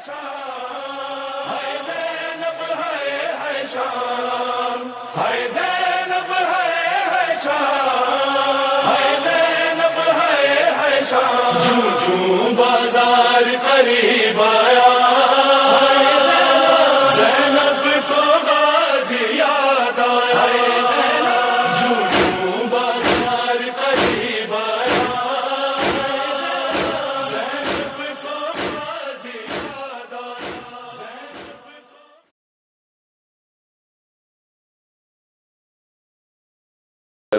ہے زینب ہے شان، ہے زینب ہے شان، ہے زینب ہے شان، جوں جوں بازار قریب آیا زینب کو غازی یاد آیا، جوں جوں بازار قریب آیا زینب کو غازی یاد آیا۔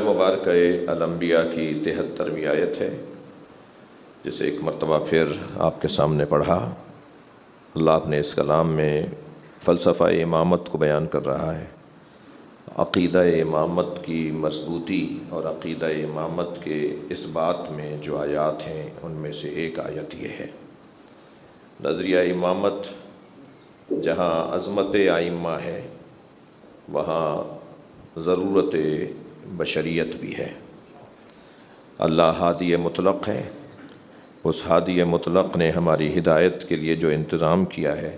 مبارکہ الانبیاء کی 73ویں آیت ہے، جسے ایک مرتبہ پھر آپ کے سامنے پڑھا۔ اللہ اپنے اس کلام میں فلسفہ امامت کو بیان کر رہا ہے، عقیدہ امامت کی مضبوطی اور عقیدہ امامت کے اس بات میں جو آیات ہیں ان میں سے ایک آیت یہ ہے۔ نظریہ امامت جہاں عظمت ائمہ ہے وہاں ضرورت بشریت بھی ہے۔ اللہ ہادی مطلق ہے، اس ہادی مطلق نے ہماری ہدایت کے لیے جو انتظام کیا ہے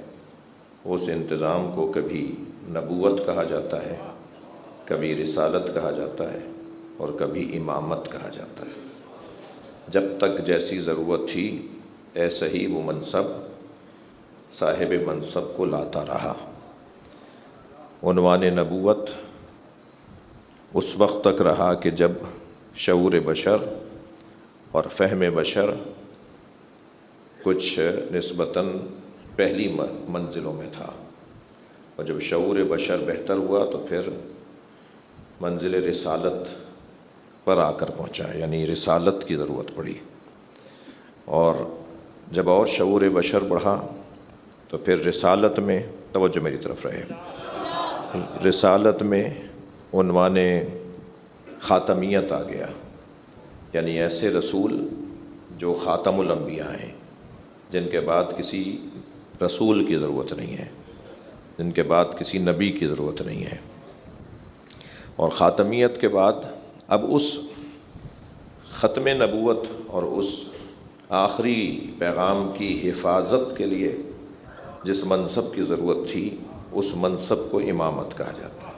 اس انتظام کو کبھی نبوت کہا جاتا ہے، کبھی رسالت کہا جاتا ہے اور کبھی امامت کہا جاتا ہے۔ جب تک جیسی ضرورت تھی ایسا ہی وہ منصب صاحب منصب کو لاتا رہا۔ عنوان نبوت اس وقت تک رہا کہ جب شعور بشر اور فہم بشر کچھ نسبتاً پہلی منزلوں میں تھا، اور جب شعور بشر بہتر ہوا تو پھر منزل رسالت پر آ کر پہنچا، یعنی رسالت کی ضرورت پڑی۔ اور جب اور شعور بشر بڑھا تو پھر رسالت میں، توجہ میری طرف رہے، رسالت میں عنوان خاتمیت آ گیا، یعنی ایسے رسول جو خاتم الانبیاء ہیں، جن کے بعد کسی رسول کی ضرورت نہیں ہے، جن کے بعد کسی نبی کی ضرورت نہیں ہے۔ اور خاتمیت کے بعد اب اس ختم نبوت اور اس آخری پیغام کی حفاظت کے لیے جس منصب کی ضرورت تھی اس منصب کو امامت کہا جاتا ہے۔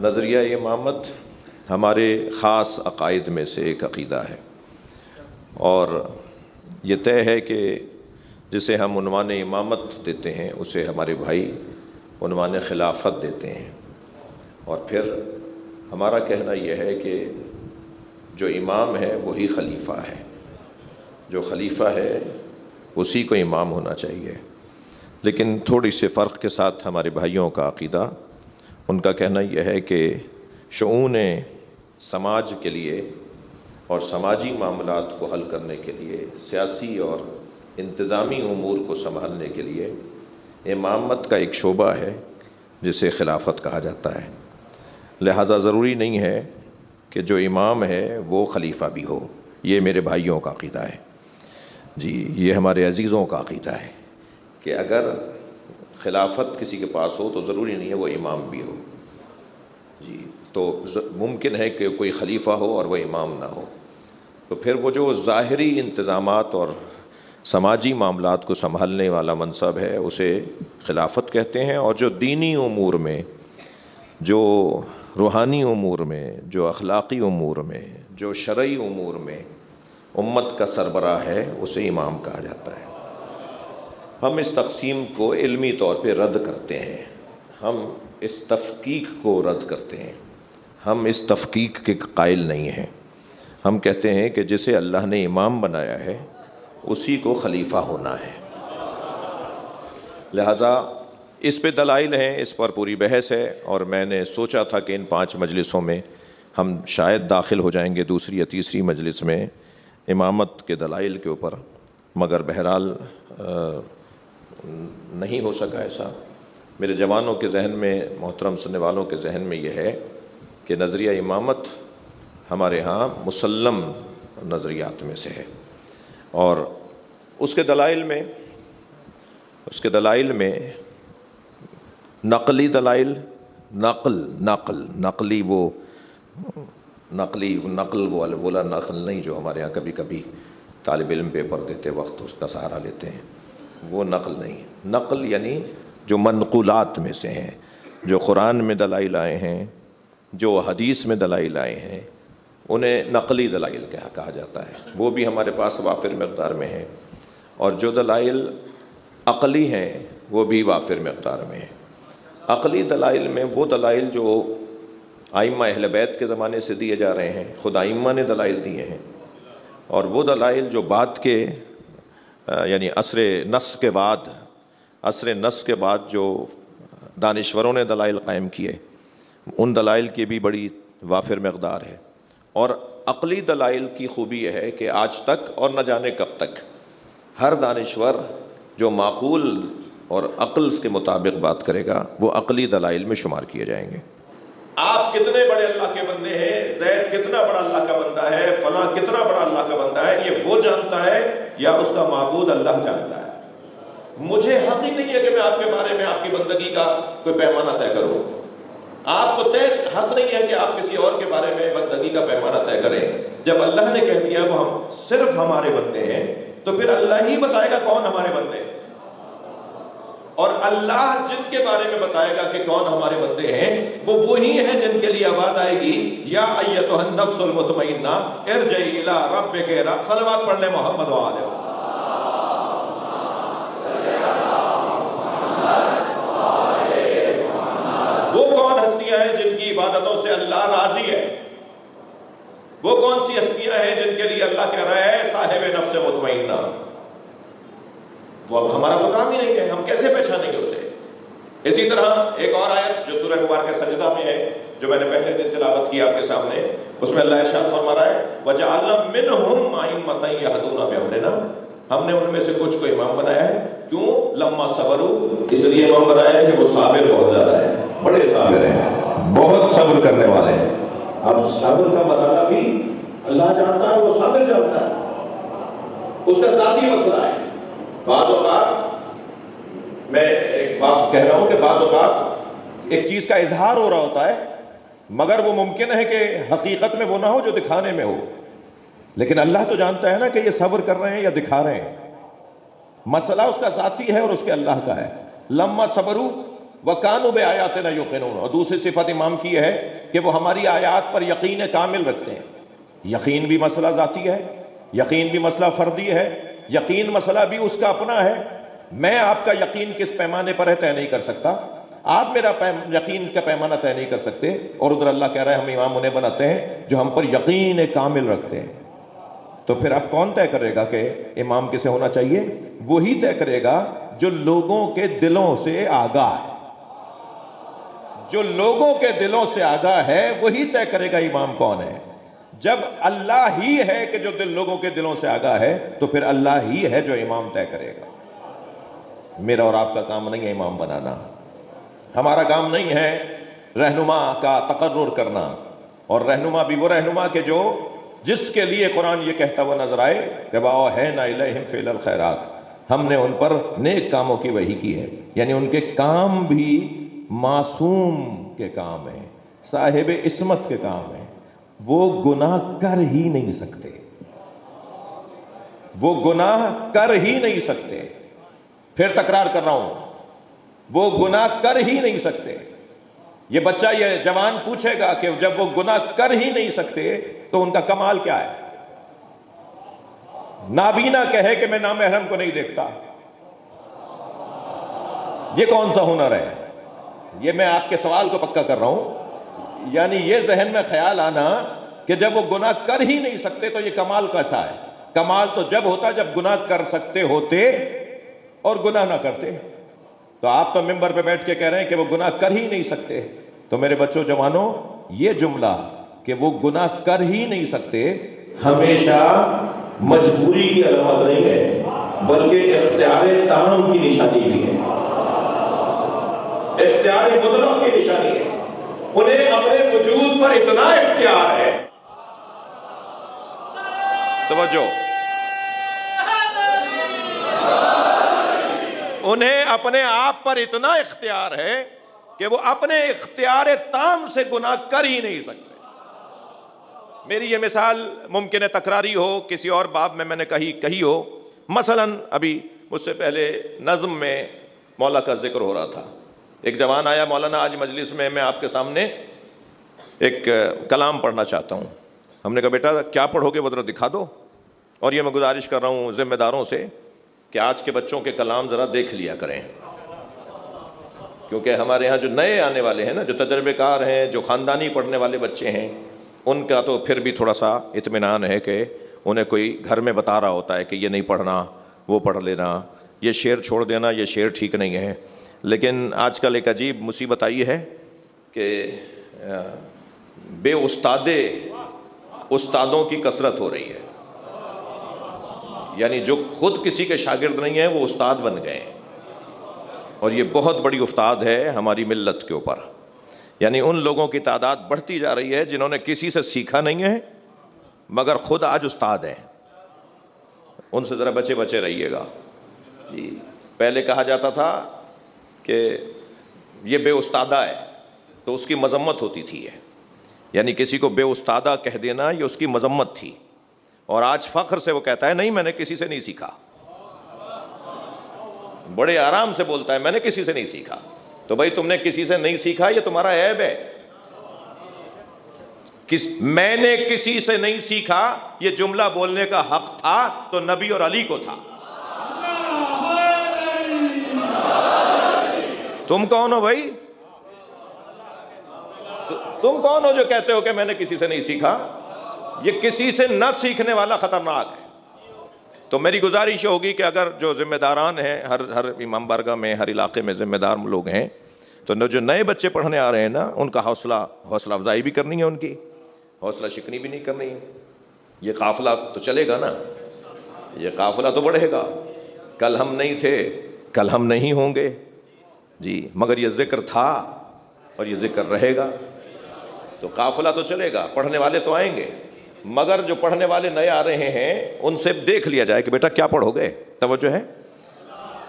نظریہ امامت ہمارے خاص عقائد میں سے ایک عقیدہ ہے، اور یہ طے ہے کہ جسے ہم عنوان امامت دیتے ہیں اسے ہمارے بھائی عنوان خلافت دیتے ہیں، اور پھر ہمارا کہنا یہ ہے کہ جو امام ہے وہی خلیفہ ہے، جو خلیفہ ہے اسی کو امام ہونا چاہیے۔ لیکن تھوڑی سے فرق کے ساتھ ہمارے بھائیوں کا عقیدہ، ان کا کہنا یہ ہے کہ شؤون سماج کے لیے اور سماجی معاملات کو حل کرنے کے لیے، سیاسی اور انتظامی امور کو سنبھالنے کے لیے امامت کا ایک شعبہ ہے جسے خلافت کہا جاتا ہے۔ لہٰذا ضروری نہیں ہے کہ جو امام ہے وہ خلیفہ بھی ہو۔ یہ میرے بھائیوں کا عقیدہ ہے، جی یہ ہمارے عزیزوں کا عقیدہ ہے کہ اگر خلافت کسی کے پاس ہو تو ضروری نہیں ہے وہ امام بھی ہو، جی تو ممکن ہے کہ کوئی خلیفہ ہو اور وہ امام نہ ہو، تو پھر وہ جو ظاہری انتظامات اور سماجی معاملات کو سنبھالنے والا منصب ہے اسے خلافت کہتے ہیں، اور جو دینی امور میں، جو روحانی امور میں، جو اخلاقی امور میں، جو شرعی امور میں امت کا سربراہ ہے اسے امام کہا جاتا ہے۔ ہم اس تقسیم کو علمی طور پہ رد کرتے ہیں، ہم اس تفکیک کو رد کرتے ہیں، ہم اس تفکیک کے قائل نہیں ہیں۔ ہم کہتے ہیں کہ جسے اللہ نے امام بنایا ہے اسی کو خلیفہ ہونا ہے۔ لہٰذا اس پہ دلائل ہیں، اس پر پوری بحث ہے، اور میں نے سوچا تھا کہ ان 5 مجلسوں میں ہم شاید داخل ہو جائیں گے دوسری یا تیسری مجلس میں امامت کے دلائل کے اوپر، مگر بہرحال نہیں ہو سکا ایسا۔ میرے جوانوں کے ذہن میں، محترم سننے والوں کے ذہن میں یہ ہے کہ نظریہ امامت ہمارے ہاں مسلم نظریات میں سے ہے، اور اس کے دلائل میں نقلی دلائل، نقل وہ نقل نہیں جو ہمارے ہاں کبھی کبھی طالب علم پیپر دیتے وقت اس کا سہارا لیتے ہیں، وہ نقل نہیں. نقل یعنی جو منقولات میں سے ہیں، جو قرآن میں دلائل آئے ہیں، جو حدیث میں دلائل آئے ہیں، انہیں نقلی دلائل کہا جاتا ہے. وہ بھی ہمارے پاس وافر مقدار میں ہیں، اور جو دلائل عقلی ہیں وہ بھی وافر مقدار میں ہیں. عقلی دلائل میں وہ دلائل جو ائمہ اہل بیت کے زمانے سے دیے جا رہے ہیں، خود ائمہ نے دلائل دیے ہیں، اور وہ دلائل جو بعد کے یعنی عصر نص کے بعد جو دانشوروں نے دلائل قائم کیے، ان دلائل کی بھی بڑی وافر مقدار ہے. اور عقلی دلائل کی خوبی یہ ہے کہ آج تک اور نہ جانے کب تک ہر دانشور جو معقول اور عقل کے مطابق بات کرے گا وہ عقلی دلائل میں شمار کیے جائیں گے. آپ کتنے بڑے اللہ کے بندے ہیں، زید کتنا بڑا اللہ کا بندہ ہے، فلاں کتنا بڑا اللہ کا بندہ ہے، یہ وہ جانتا ہے یا اس کا معبود اللہ جانتا ہے؟ مجھے حق ہی نہیں ہے کہ میں آپ کے بارے میں آپ کی بندگی کا کوئی پیمانہ طے کروں. آپ کو حق نہیں ہے کہ آپ کسی اور کے بارے میں بندگی کا پیمانہ طے کریں. جب اللہ نے کہہ دیا وہ ہم صرف ہمارے بندے ہیں، تو پھر اللہ ہی بتائے گا کون ہمارے بندے ہیں. اور اللہ جن کے بارے میں بتائے گا کہ کون ہمارے بندے ہیں، وہ وہی ہیں جن کے لیے آواز آئے گی یا ایتھا النفس المطمئنہ ارجعی الی ربک. صلوات پڑھ لیں محمد و آلہ. وہ کون ہستیاں ہیں جن کی عبادتوں سے اللہ راضی ہے؟ وہ کون سی ہستیاں ہیں جن کے لیے اللہ کہہ رہا ہے صاحب نفس مطمئنہ؟ وہ اب ہمارا تو کام ہی نہیں ہے، ہم کیسے پہچانیں گے اسے؟ اسی طرح ایک اور آیت جو سورہ مبارکہ سجدہ میں ہے، جو میں نے پہلے دن تلاوت کی آپ کے سامنے، اس میں اللہ ارشاد فرما رہا ہے وَجَعَلْنَا مِنْهُمْ أَئِمَّةً يَهْدُونَ بِأَمْرِنَا. ہم نے ان میں سے کچھ کو امام بنایا ہے. کیوں؟ لَمَّا صَبَرُوا، اس لیے امام بنایا ہے کہ وہ صابر بہت زیادہ ہیں، بڑے صابر ہیں، بہت صبر کرنے والے ہیں. اب صبر کا مرحلہ بھی اللہ جانتا ہے، وہ صابر جانتا ہے، اس کا ذاتی مسئلہ ہے. بعض اوقات میں ایک بات کہہ رہا ہوں کہ بعض اوقات ایک چیز کا اظہار ہو رہا ہوتا ہے، مگر وہ ممکن ہے کہ حقیقت میں وہ نہ ہو جو دکھانے میں ہو. لیکن اللہ تو جانتا ہے نا کہ یہ صبر کر رہے ہیں یا دکھا رہے ہیں. مسئلہ اس کا ذاتی ہے اور اس کے اللہ کا ہے. لما صبروا وکانوا بآیاتنا یوقنون. اور دوسری صفت امام کی ہے کہ وہ ہماری آیات پر یقین کامل رکھتے ہیں. یقین بھی مسئلہ ذاتی ہے، یقین بھی مسئلہ فردی ہے، یقین مسئلہ بھی اس کا اپنا ہے. میں آپ کا یقین کس پیمانے پر ہے طے نہیں کر سکتا، آپ میرا یقین کا پیمانہ طے نہیں کر سکتے. اور ادھر اللہ کہہ رہا ہے ہم امام انہیں بناتے ہیں جو ہم پر یقین کامل رکھتے ہیں. تو پھر اب کون طے کرے گا کہ امام کسے ہونا چاہیے؟ وہی طے کرے گا جو لوگوں کے دلوں سے آگاہ ہے. جو لوگوں کے دلوں سے آگاہ ہے وہی طے کرے گا امام کون ہے. جب اللہ ہی ہے کہ جو لوگوں کے دلوں سے آگاہ ہے تو پھر اللہ ہی ہے جو امام طے کرے گا. میرا اور آپ کا کام نہیں ہے امام بنانا. ہمارا کام نہیں ہے رہنما کا تقرر کرنا. اور رہنما بھی وہ رہنما کہ جو جس کے لیے قرآن یہ کہتا ہوا نظر آئے کہ وَأَوْحَيْنَا إِلَيْهِمْ فِعْلَ الْخَيْرَاتِ. ہم نے ان پر نیک کاموں کی وحی کی ہے. یعنی ان کے کام بھی معصوم کے کام ہیں، صاحب عصمت کے کام ہیں. وہ گناہ کر ہی نہیں سکتے، وہ گناہ کر ہی نہیں سکتے. پھر تکرار کر رہا ہوں، وہ گناہ کر ہی نہیں سکتے. یہ بچہ یہ جوان پوچھے گا کہ جب وہ گناہ کر ہی نہیں سکتے تو ان کا کمال کیا ہے؟ نابینا کہے کہ میں نامحرم کو نہیں دیکھتا، یہ کون سا ہنر ہے؟ یہ میں آپ کے سوال کو پکا کر رہا ہوں. یعنی یہ ذہن میں خیال آنا کہ جب وہ گناہ کر ہی نہیں سکتے تو یہ کمال کیسا ہے؟ کمال تو جب ہوتا جب گناہ کر سکتے ہوتے اور گناہ نہ کرتے. تو آپ تو ممبر پہ بیٹھ کے کہہ رہے ہیں کہ وہ گناہ کر ہی نہیں سکتے. تو میرے بچوں جوانوں، یہ جملہ کہ وہ گناہ کر ہی نہیں سکتے ہمیشہ مجبوری کی علامت نہیں ہے، بلکہ اختیار تام کی نشانی بھی ہے، اختیار مطلق کی نشانی ہے. انہیں اپنے وجود پر اتنا اختیار ہے. توجہ، انہیں اپنے آپ پر اتنا اختیار ہے کہ وہ اپنے اختیار تام سے گناہ کر ہی نہیں سکتے. میری یہ مثال ممکن ہے تکراری ہو، کسی اور باب میں نے کہی ہو. مثلا ابھی مجھ سے پہلے نظم میں مولا کا ذکر ہو رہا تھا. ایک جوان آیا, مولانا آج مجلس میں آپ کے سامنے ایک کلام پڑھنا چاہتا ہوں. ہم نے کہا بیٹا کیا پڑھو گے وہ ذرا دکھا دو. اور یہ میں گزارش کر رہا ہوں ذمہ داروں سے کہ آج کے بچوں کے کلام ذرا دیکھ لیا کریں, کیونکہ ہمارے یہاں جو نئے آنے والے ہیں نا, جو تجربے کار ہیں, جو خاندانی پڑھنے والے بچے ہیں, ان کا تو پھر بھی تھوڑا سا اطمینان ہے کہ انہیں کوئی گھر میں بتا رہا ہوتا ہے کہ یہ نہیں پڑھنا, وہ پڑھ لینا, یہ شعر چھوڑ دینا, یہ شعر ٹھیک نہیں ہے. لیکن آج کل ایک عجیب مصیبت آئی ہے کہ بے استادوں کی کثرت ہو رہی ہے. یعنی جو خود کسی کے شاگرد نہیں ہیں وہ استاد بن گئے ہیں, اور یہ بہت بڑی افتاد ہے ہماری ملت کے اوپر. یعنی ان لوگوں کی تعداد بڑھتی جا رہی ہے جنہوں نے کسی سے سیکھا نہیں ہے مگر خود آج استاد ہیں. ان سے ذرا بچے بچے رہیے گا. جی پہلے کہا جاتا تھا کہ یہ بے استادہ ہے تو اس کی مذمت ہوتی تھی. یعنی کسی کو بے استادہ کہہ دینا یہ اس کی مذمت تھی, اور آج فخر سے وہ کہتا ہے نہیں میں نے کسی سے نہیں سیکھا. بڑے آرام سے بولتا ہے میں نے کسی سے نہیں سیکھا. تو بھائی تم نے کسی سے نہیں سیکھا یہ تمہارا عیب ہے. میں نے کسی سے نہیں سیکھا یہ جملہ بولنے کا حق تھا تو نبی اور علی کو تھا. تم کون ہو بھائی؟ تم کون ہو جو کہتے ہو کہ میں نے کسی سے نہیں سیکھا؟ یہ کسی سے نہ سیکھنے والا خطرناک ہے. تو میری گزارش ہوگی کہ اگر جو ذمہ داران ہیں ہر امام بارگاہ میں, ہر علاقے میں ذمہ دار لوگ ہیں, تو جو نئے بچے پڑھنے آ رہے ہیں نا ان کا حوصلہ افزائی بھی کرنی ہے, ان کی حوصلہ شکنی بھی نہیں کرنی ہے. یہ قافلہ تو چلے گا نا, یہ قافلہ تو بڑھے گا. کل ہم نہیں تھے, کل ہم نہیں ہوں گے جی, مگر یہ ذکر تھا اور یہ ذکر رہے گا. تو قافلہ تو چلے گا, پڑھنے والے تو آئیں گے, مگر جو پڑھنے والے نئے آ رہے ہیں ان سے دیکھ لیا جائے کہ بیٹا کیا پڑھو گے. توجہ ہے,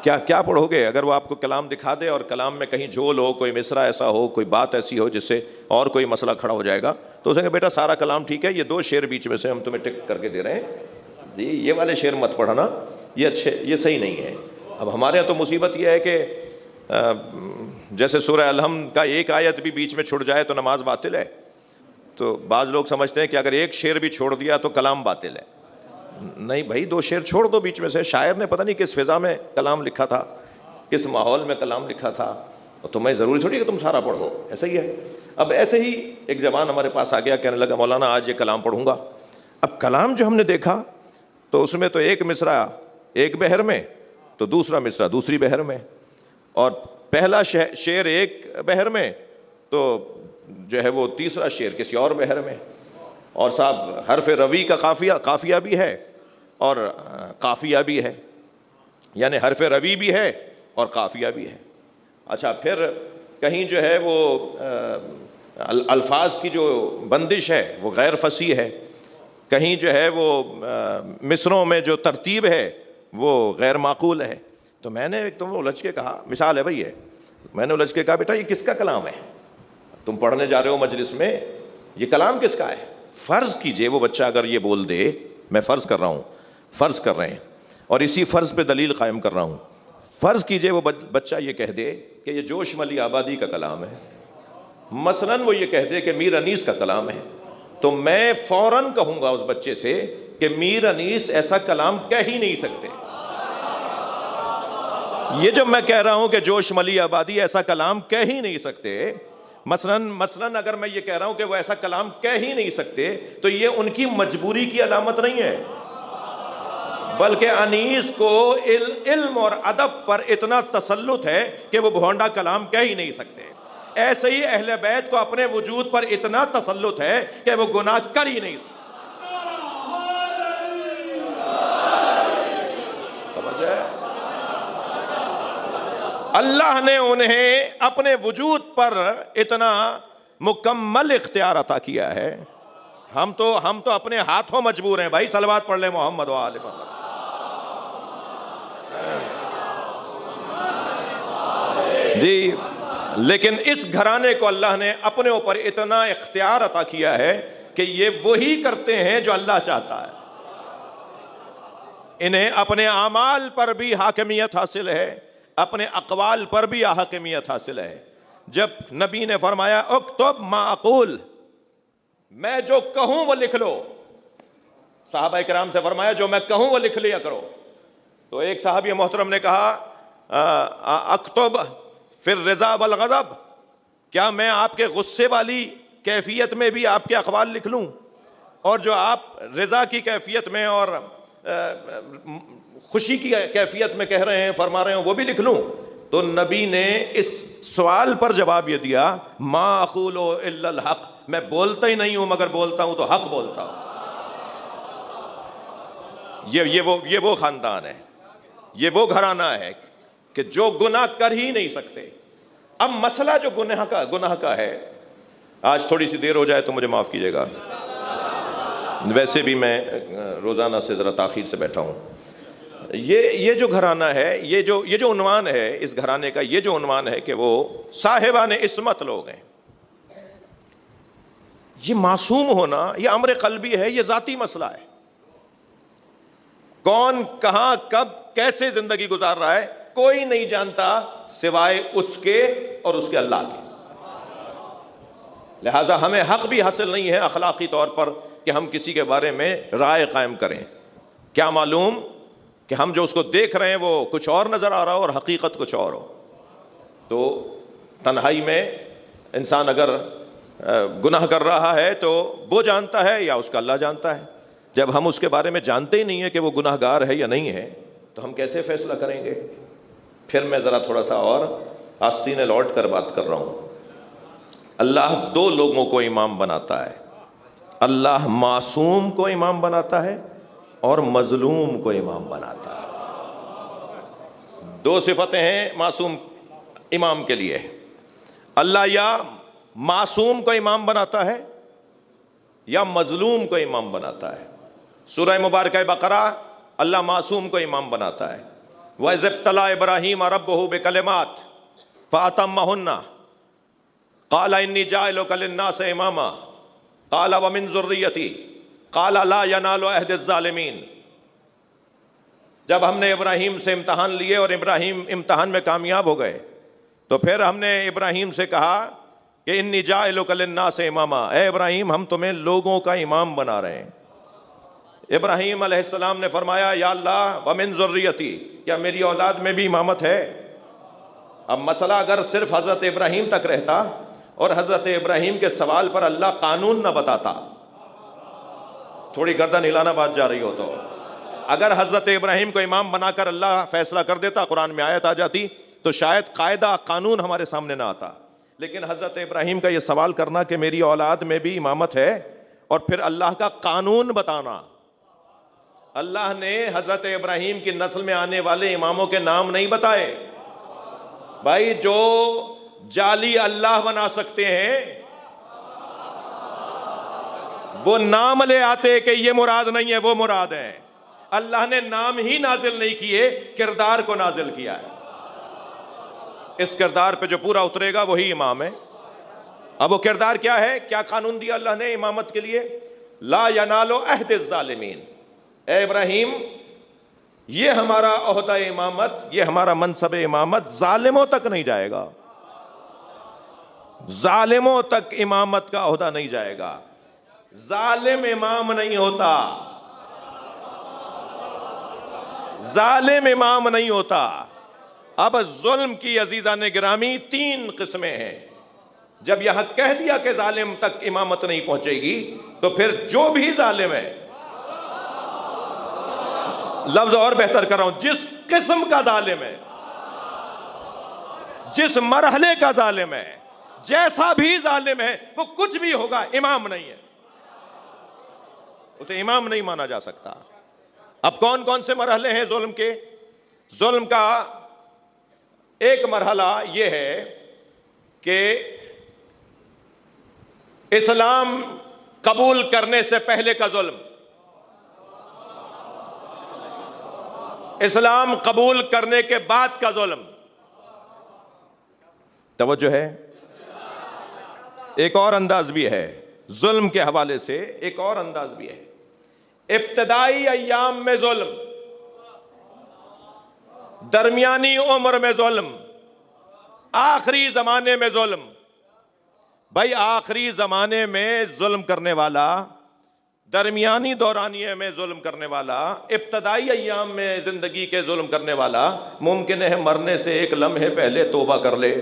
کیا پڑھو گے. اگر وہ آپ کو کلام دکھا دے اور کلام میں کہیں جھول ہو, کوئی مصرع ایسا ہو, کوئی بات ایسی ہو جس سے اور کوئی مسئلہ کھڑا ہو جائے گا, تو اسے کہ بیٹا سارا کلام ٹھیک ہے, یہ 2 شعر بیچ میں سے ہم تمہیں ٹک کر کے دے رہے ہیں جی, یہ والے شعر مت پڑھنا, یہ صحیح نہیں ہے. اب ہمارے یہاں تو مصیبت یہ ہے کہ جیسے سورہ الحمد کا ایک آیت بھی بیچ میں چھوڑ جائے تو نماز باطل ہے. تو بعض لوگ سمجھتے ہیں کہ اگر ایک شعر بھی چھوڑ دیا تو کلام باطل ہے. نہیں بھائی, 2 شعر چھوڑ دو بیچ میں سے. شاعر نے پتہ نہیں کس فضا میں کلام لکھا تھا, کس ماحول میں کلام لکھا تھا, تو میں ضروری تھوڑی کہ تم سارا پڑھو. ایسا ہی ہے. اب ایسے ہی ایک جوان ہمارے پاس آ گیا, کہنے لگا مولانا آج یہ کلام پڑھوں گا. اب کلام جو ہم نے دیکھا تو اس میں تو ایک مصرع ایک بحر میں, تو دوسرا مصرع دوسری بحر میں, اور پہلا شعر ایک بحر میں تو جو ہے وہ تیسرا شعر کسی اور بحر میں. اور صاحب حرف روی کا قافیہ بھی ہے اور قافیہ بھی ہے, یعنی حرف روی بھی ہے اور قافیہ بھی ہے. اچھا پھر کہیں جو ہے وہ الفاظ کی جو بندش ہے وہ غیر فصیح ہے, کہیں جو ہے وہ مصروں میں جو ترتیب ہے وہ غیر معقول ہے. تو میں نے ایک تم الجھ کے کہا, مثال ہے بھائی ہے, میں نے الجھ کے کہا بیٹا یہ کس کا کلام ہے؟ تم پڑھنے جا رہے ہو مجلس میں, یہ کلام کس کا ہے؟ فرض کیجئے وہ بچہ اگر یہ بول دے, میں فرض کر رہا ہوں, فرض کر رہے ہیں اور اسی فرض پہ دلیل قائم کر رہا ہوں, فرض کیجئے وہ بچہ یہ کہہ دے کہ یہ جوش ملی آبادی کا کلام ہے, مثلاً وہ یہ کہہ دے کہ میر انیس کا کلام ہے, تو میں فوراً کہوں گا اس بچے سے کہ میر انیس ایسا کلام کہہ ہی نہیں سکتے. یہ جو میں کہہ رہا ہوں کہ جوش ملی آبادی ایسا کلام کہہ ہی نہیں سکتے, مثلاً اگر میں یہ کہہ رہا ہوں کہ وہ ایسا کلام کہہ ہی نہیں سکتے, تو یہ ان کی مجبوری کی علامت نہیں ہے, بلکہ انیس کو علم اور ادب پر اتنا تسلط ہے کہ وہ بھونڈا کلام کہہ ہی نہیں سکتے. ایسے ہی اہل بیت کو اپنے وجود پر اتنا تسلط ہے کہ وہ گناہ کر ہی نہیں سکتے. اللہ نے انہیں اپنے وجود پر اتنا مکمل اختیار عطا کیا ہے, ہم تو اپنے ہاتھوں مجبور ہیں. بھائی صلوات پڑھ لیں محمد و آل محمد. جی لیکن اس گھرانے کو اللہ نے اپنے اوپر اتنا اختیار عطا کیا ہے کہ یہ وہی کرتے ہیں جو اللہ چاہتا ہے. انہیں اپنے اعمال پر بھی حاکمیت حاصل ہے، اپنے اقوال پر بھی حاکمیت حاصل ہے۔ جب نبی نے فرمایا اکتب ما اقول، میں جو کہوں وہ لکھ لو، صحابہ کرام سے فرمایا جو میں کہوں وہ لکھ لیا کرو، تو ایک صحابی محترم نے کہا اکتب فی الرضا والغضب، کیا میں آپ کے غصے والی کیفیت میں بھی آپ کے اقوال لکھ لوں، اور جو آپ رضا کی کیفیت میں اور خوشی کی کیفیت میں کہہ رہے ہیں، فرما رہے ہیں، وہ بھی لکھ لوں؟ تو نبی نے اس سوال پر جواب یہ دیا ما اقول الا الحق، میں بولتا ہی نہیں ہوں مگر بولتا ہوں تو حق بولتا ہوں۔ یہ وہ خاندان ہے، یہ وہ گھرانہ ہے کہ جو گناہ کر ہی نہیں سکتے۔ اب مسئلہ جو گناہ کا ہے، آج تھوڑی سی دیر ہو جائے تو مجھے معاف کیجیے گا، ویسے بھی میں روزانہ سے ذرا تاخیر سے بیٹھا ہوں۔ یہ جو گھرانہ ہے، یہ جو عنوان ہے اس گھرانے کا، یہ جو عنوان ہے کہ وہ صاحبان عصمت لوگ ہیں، یہ معصوم ہونا یہ امر قلبی ہے، یہ ذاتی مسئلہ ہے۔ کون کہاں کب کیسے زندگی گزار رہا ہے کوئی نہیں جانتا سوائے اس کے اور اس کے اللہ کے۔ لہٰذا ہمیں حق بھی حاصل نہیں ہے اخلاقی طور پر کہ ہم کسی کے بارے میں رائے قائم کریں۔ کیا معلوم کہ ہم جو اس کو دیکھ رہے ہیں وہ کچھ اور نظر آ رہا ہو اور حقیقت کچھ اور ہو۔ تو تنہائی میں انسان اگر گناہ کر رہا ہے تو وہ جانتا ہے یا اس کا اللہ جانتا ہے۔ جب ہم اس کے بارے میں جانتے ہی نہیں ہیں کہ وہ گناہ گار ہے یا نہیں ہے تو ہم کیسے فیصلہ کریں گے؟ پھر میں ذرا تھوڑا سا اور آستینے لوٹ کر بات کر رہا ہوں۔ اللہ دو لوگوں کو امام بناتا ہے، اللہ معصوم کو امام بناتا ہے اور مظلوم کو امام بناتا ہے۔ دو صفتیں ہیں معصوم امام کے لیے، اللہ یا معصوم کو امام بناتا ہے یا مظلوم کو امام بناتا ہے۔ سورہ مبارکہ بقرہ اللہ معصوم کو امام بناتا ہے۔ وَإِذِ ابْتَلَىٰ إِبْرَاهِيمَ رَبُّهُ بِكَلِمَاتٍ فَأَتَمَّهُنَّ قَالَ إِنِّي جَاعِلُكَ لِلنَّاسِ إِمَامًا قَالَ وَمِن ذُرِّيَّتِي قَالَ لَا يَنَالُ عَهْدِ الظَّالِمِينَ۔ جب ہم نے ابراہیم سے امتحان لیے اور ابراہیم امتحان میں کامیاب ہو گئے تو پھر ہم نے ابراہیم سے کہا کہ انی جاعلک للناس اماما، اے ابراہیم ہم تمہیں لوگوں کا امام بنا رہے ہیں۔ ابراہیم علیہ السلام نے فرمایا یا اللہ ومن ذریتی، کیا میری اولاد میں بھی امامت ہے؟ اب مسئلہ اگر صرف حضرت ابراہیم تک رہتا اور حضرت ابراہیم کے سوال پر اللہ قانون نہ بتاتا، تھوڑی گردن ہلانا بات جا رہی ہو تو، اگر حضرت ابراہیم کو امام بنا کر اللہ فیصلہ کر دیتا، قرآن میں آیت آ جاتی تو شاید قاعدہ قانون ہمارے سامنے نہ آتا، لیکن حضرت ابراہیم کا یہ سوال کرنا کہ میری اولاد میں بھی امامت ہے اور پھر اللہ کا قانون بتانا۔ اللہ نے حضرت ابراہیم کی نسل میں آنے والے اماموں کے نام نہیں بتائے۔ بھائی جو جعلی اللہ بنا سکتے ہیں وہ نام لے آتے کہ یہ مراد نہیں ہے وہ مراد ہے۔ اللہ نے نام ہی نازل نہیں کیے، کردار کو نازل کیا ہے۔ اس کردار پہ جو پورا اترے گا وہی امام ہے۔ اب وہ کردار کیا ہے؟ کیا قانون دیا اللہ نے امامت کے لیے؟ لا ینال عہد الظالمین، اے ابراہیم یہ ہمارا عہدہ امامت، یہ ہمارا منصب امامت ظالموں تک نہیں جائے گا، ظالموں تک امامت کا عہدہ نہیں جائے گا۔ ظالم امام نہیں ہوتا، ظالم امام نہیں ہوتا۔ اب ظلم کی عزیزان گرامی تین قسمیں ہیں۔ جب یہاں کہہ دیا کہ ظالم تک امامت نہیں پہنچے گی تو پھر جو بھی ظالم ہے، لفظ اور بہتر کر رہا ہوں، جس قسم کا ظالم ہے، جس مرحلے کا ظالم ہے، جیسا بھی ظالم ہے، وہ کچھ بھی ہوگا امام نہیں ہے، اسے امام نہیں مانا جا سکتا۔ اب کون کون سے مرحلے ہیں ظلم کے؟ ظلم کا ایک مرحلہ یہ ہے کہ اسلام قبول کرنے سے پہلے کا ظلم، اسلام قبول کرنے کے بعد کا ظلم۔ توجہ ہے؟ ایک اور انداز بھی ہے ظلم کے حوالے سے، ایک اور انداز بھی ہے۔ ابتدائی ایام میں ظلم، درمیانی عمر میں ظلم، آخری زمانے میں ظلم. بھائی آخری زمانے میں ظلم کرنے والا، درمیانی دورانیے میں ظلم کرنے والا، ابتدائی ایام میں زندگی کے ظلم کرنے والا ممکن ہے مرنے سے ایک لمحے پہلے توبہ کر لے،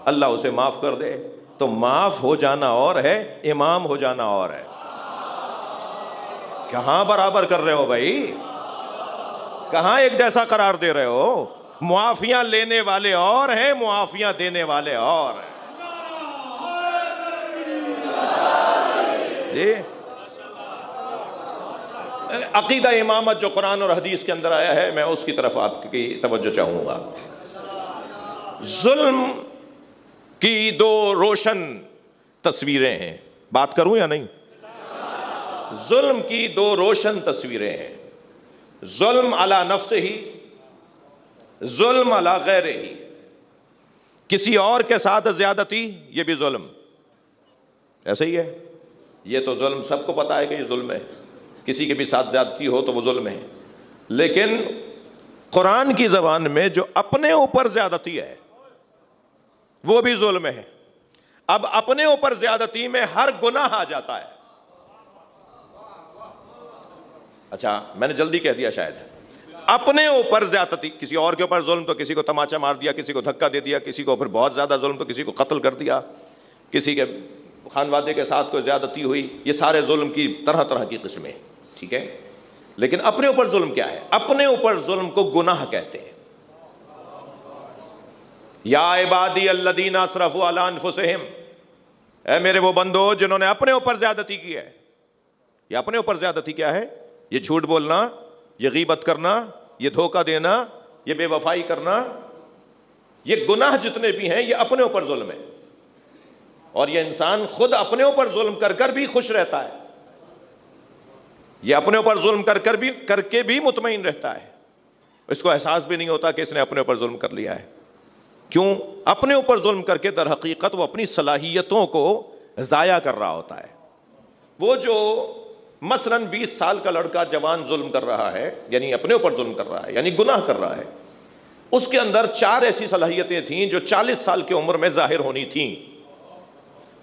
اللہ اسے معاف کر دے. تو معاف ہو جانا اور ہے، امام ہو جانا اور ہے. کہاں برابر کر رہے ہو بھائی؟ کہاں ایک جیسا قرار دے رہے ہو؟ معافیاں لینے والے اور ہیں، معافیاں دینے والے اور ہیں. جی عقیدہ امامت جو قرآن اور حدیث کے اندر آیا ہے، میں اس کی طرف آپ کی توجہ چاہوں گا. ظلم کی دو روشن تصویریں ہیں. بات کروں یا نہیں؟ ظلم کی دو روشن تصویریں ہیں. ظلم علی نفسہ ہی، ظلم علی غیرہ ہی. کسی اور کے ساتھ زیادتی، یہ بھی ظلم. ایسا ہی ہے. یہ تو ظلم سب کو پتا ہے کہ یہ ظلم ہے. کسی کے بھی ساتھ زیادتی ہو تو وہ ظلم ہے. لیکن قرآن کی زبان میں جو اپنے اوپر زیادتی ہے وہ بھی ظلم ہے. اب اپنے اوپر زیادتی میں ہر گناہ آ جاتا ہے. اچھا میں نے جلدی کہہ دیا شاید. اپنے اوپر زیادتی، کسی اور کے اوپر ظلم تو کسی کو تماچا مار دیا، کسی کو دھکا دے دیا، کسی کو پھر بہت زیادہ ظلم تو کسی کو قتل کر دیا، کسی کے خانوادے کے ساتھ کوئی زیادتی ہوئی. یہ سارے ظلم کی طرح طرح کی قسمیں. ٹھیک ہے. لیکن اپنے اوپر ظلم کیا ہے؟ اپنے اوپر ظلم کو گناہ کہتے ہیں. یا عبادی الذین اسرفوا علی انفسہم، اے میرے وہ بندو جنہوں نے اپنے اوپر زیادتی کی ہے. یہ اپنے اوپر زیادتی کیا ہے؟ یہ جھوٹ بولنا، یہ غیبت کرنا، یہ دھوکہ دینا، یہ بے وفائی کرنا. یہ گناہ جتنے بھی ہیں یہ اپنے اوپر ظلم ہے. اور یہ انسان خود اپنے اوپر ظلم کر کر بھی خوش رہتا ہے. یہ اپنے اوپر ظلم کر کے بھی مطمئن رہتا ہے. اس کو احساس بھی نہیں ہوتا کہ اس نے اپنے اوپر ظلم کر لیا ہے. کیوں؟ اپنے اوپر ظلم کر کے در حقیقت وہ اپنی صلاحیتوں کو ضائع کر رہا ہوتا ہے. وہ جو مثلاً 20 سال کا لڑکا جوان ظلم کر رہا ہے، یعنی اپنے اوپر ظلم کر رہا ہے، یعنی گناہ کر رہا ہے، اس کے اندر 4 ایسی صلاحیتیں تھیں جو 40 سال کی عمر میں ظاہر ہونی تھیں.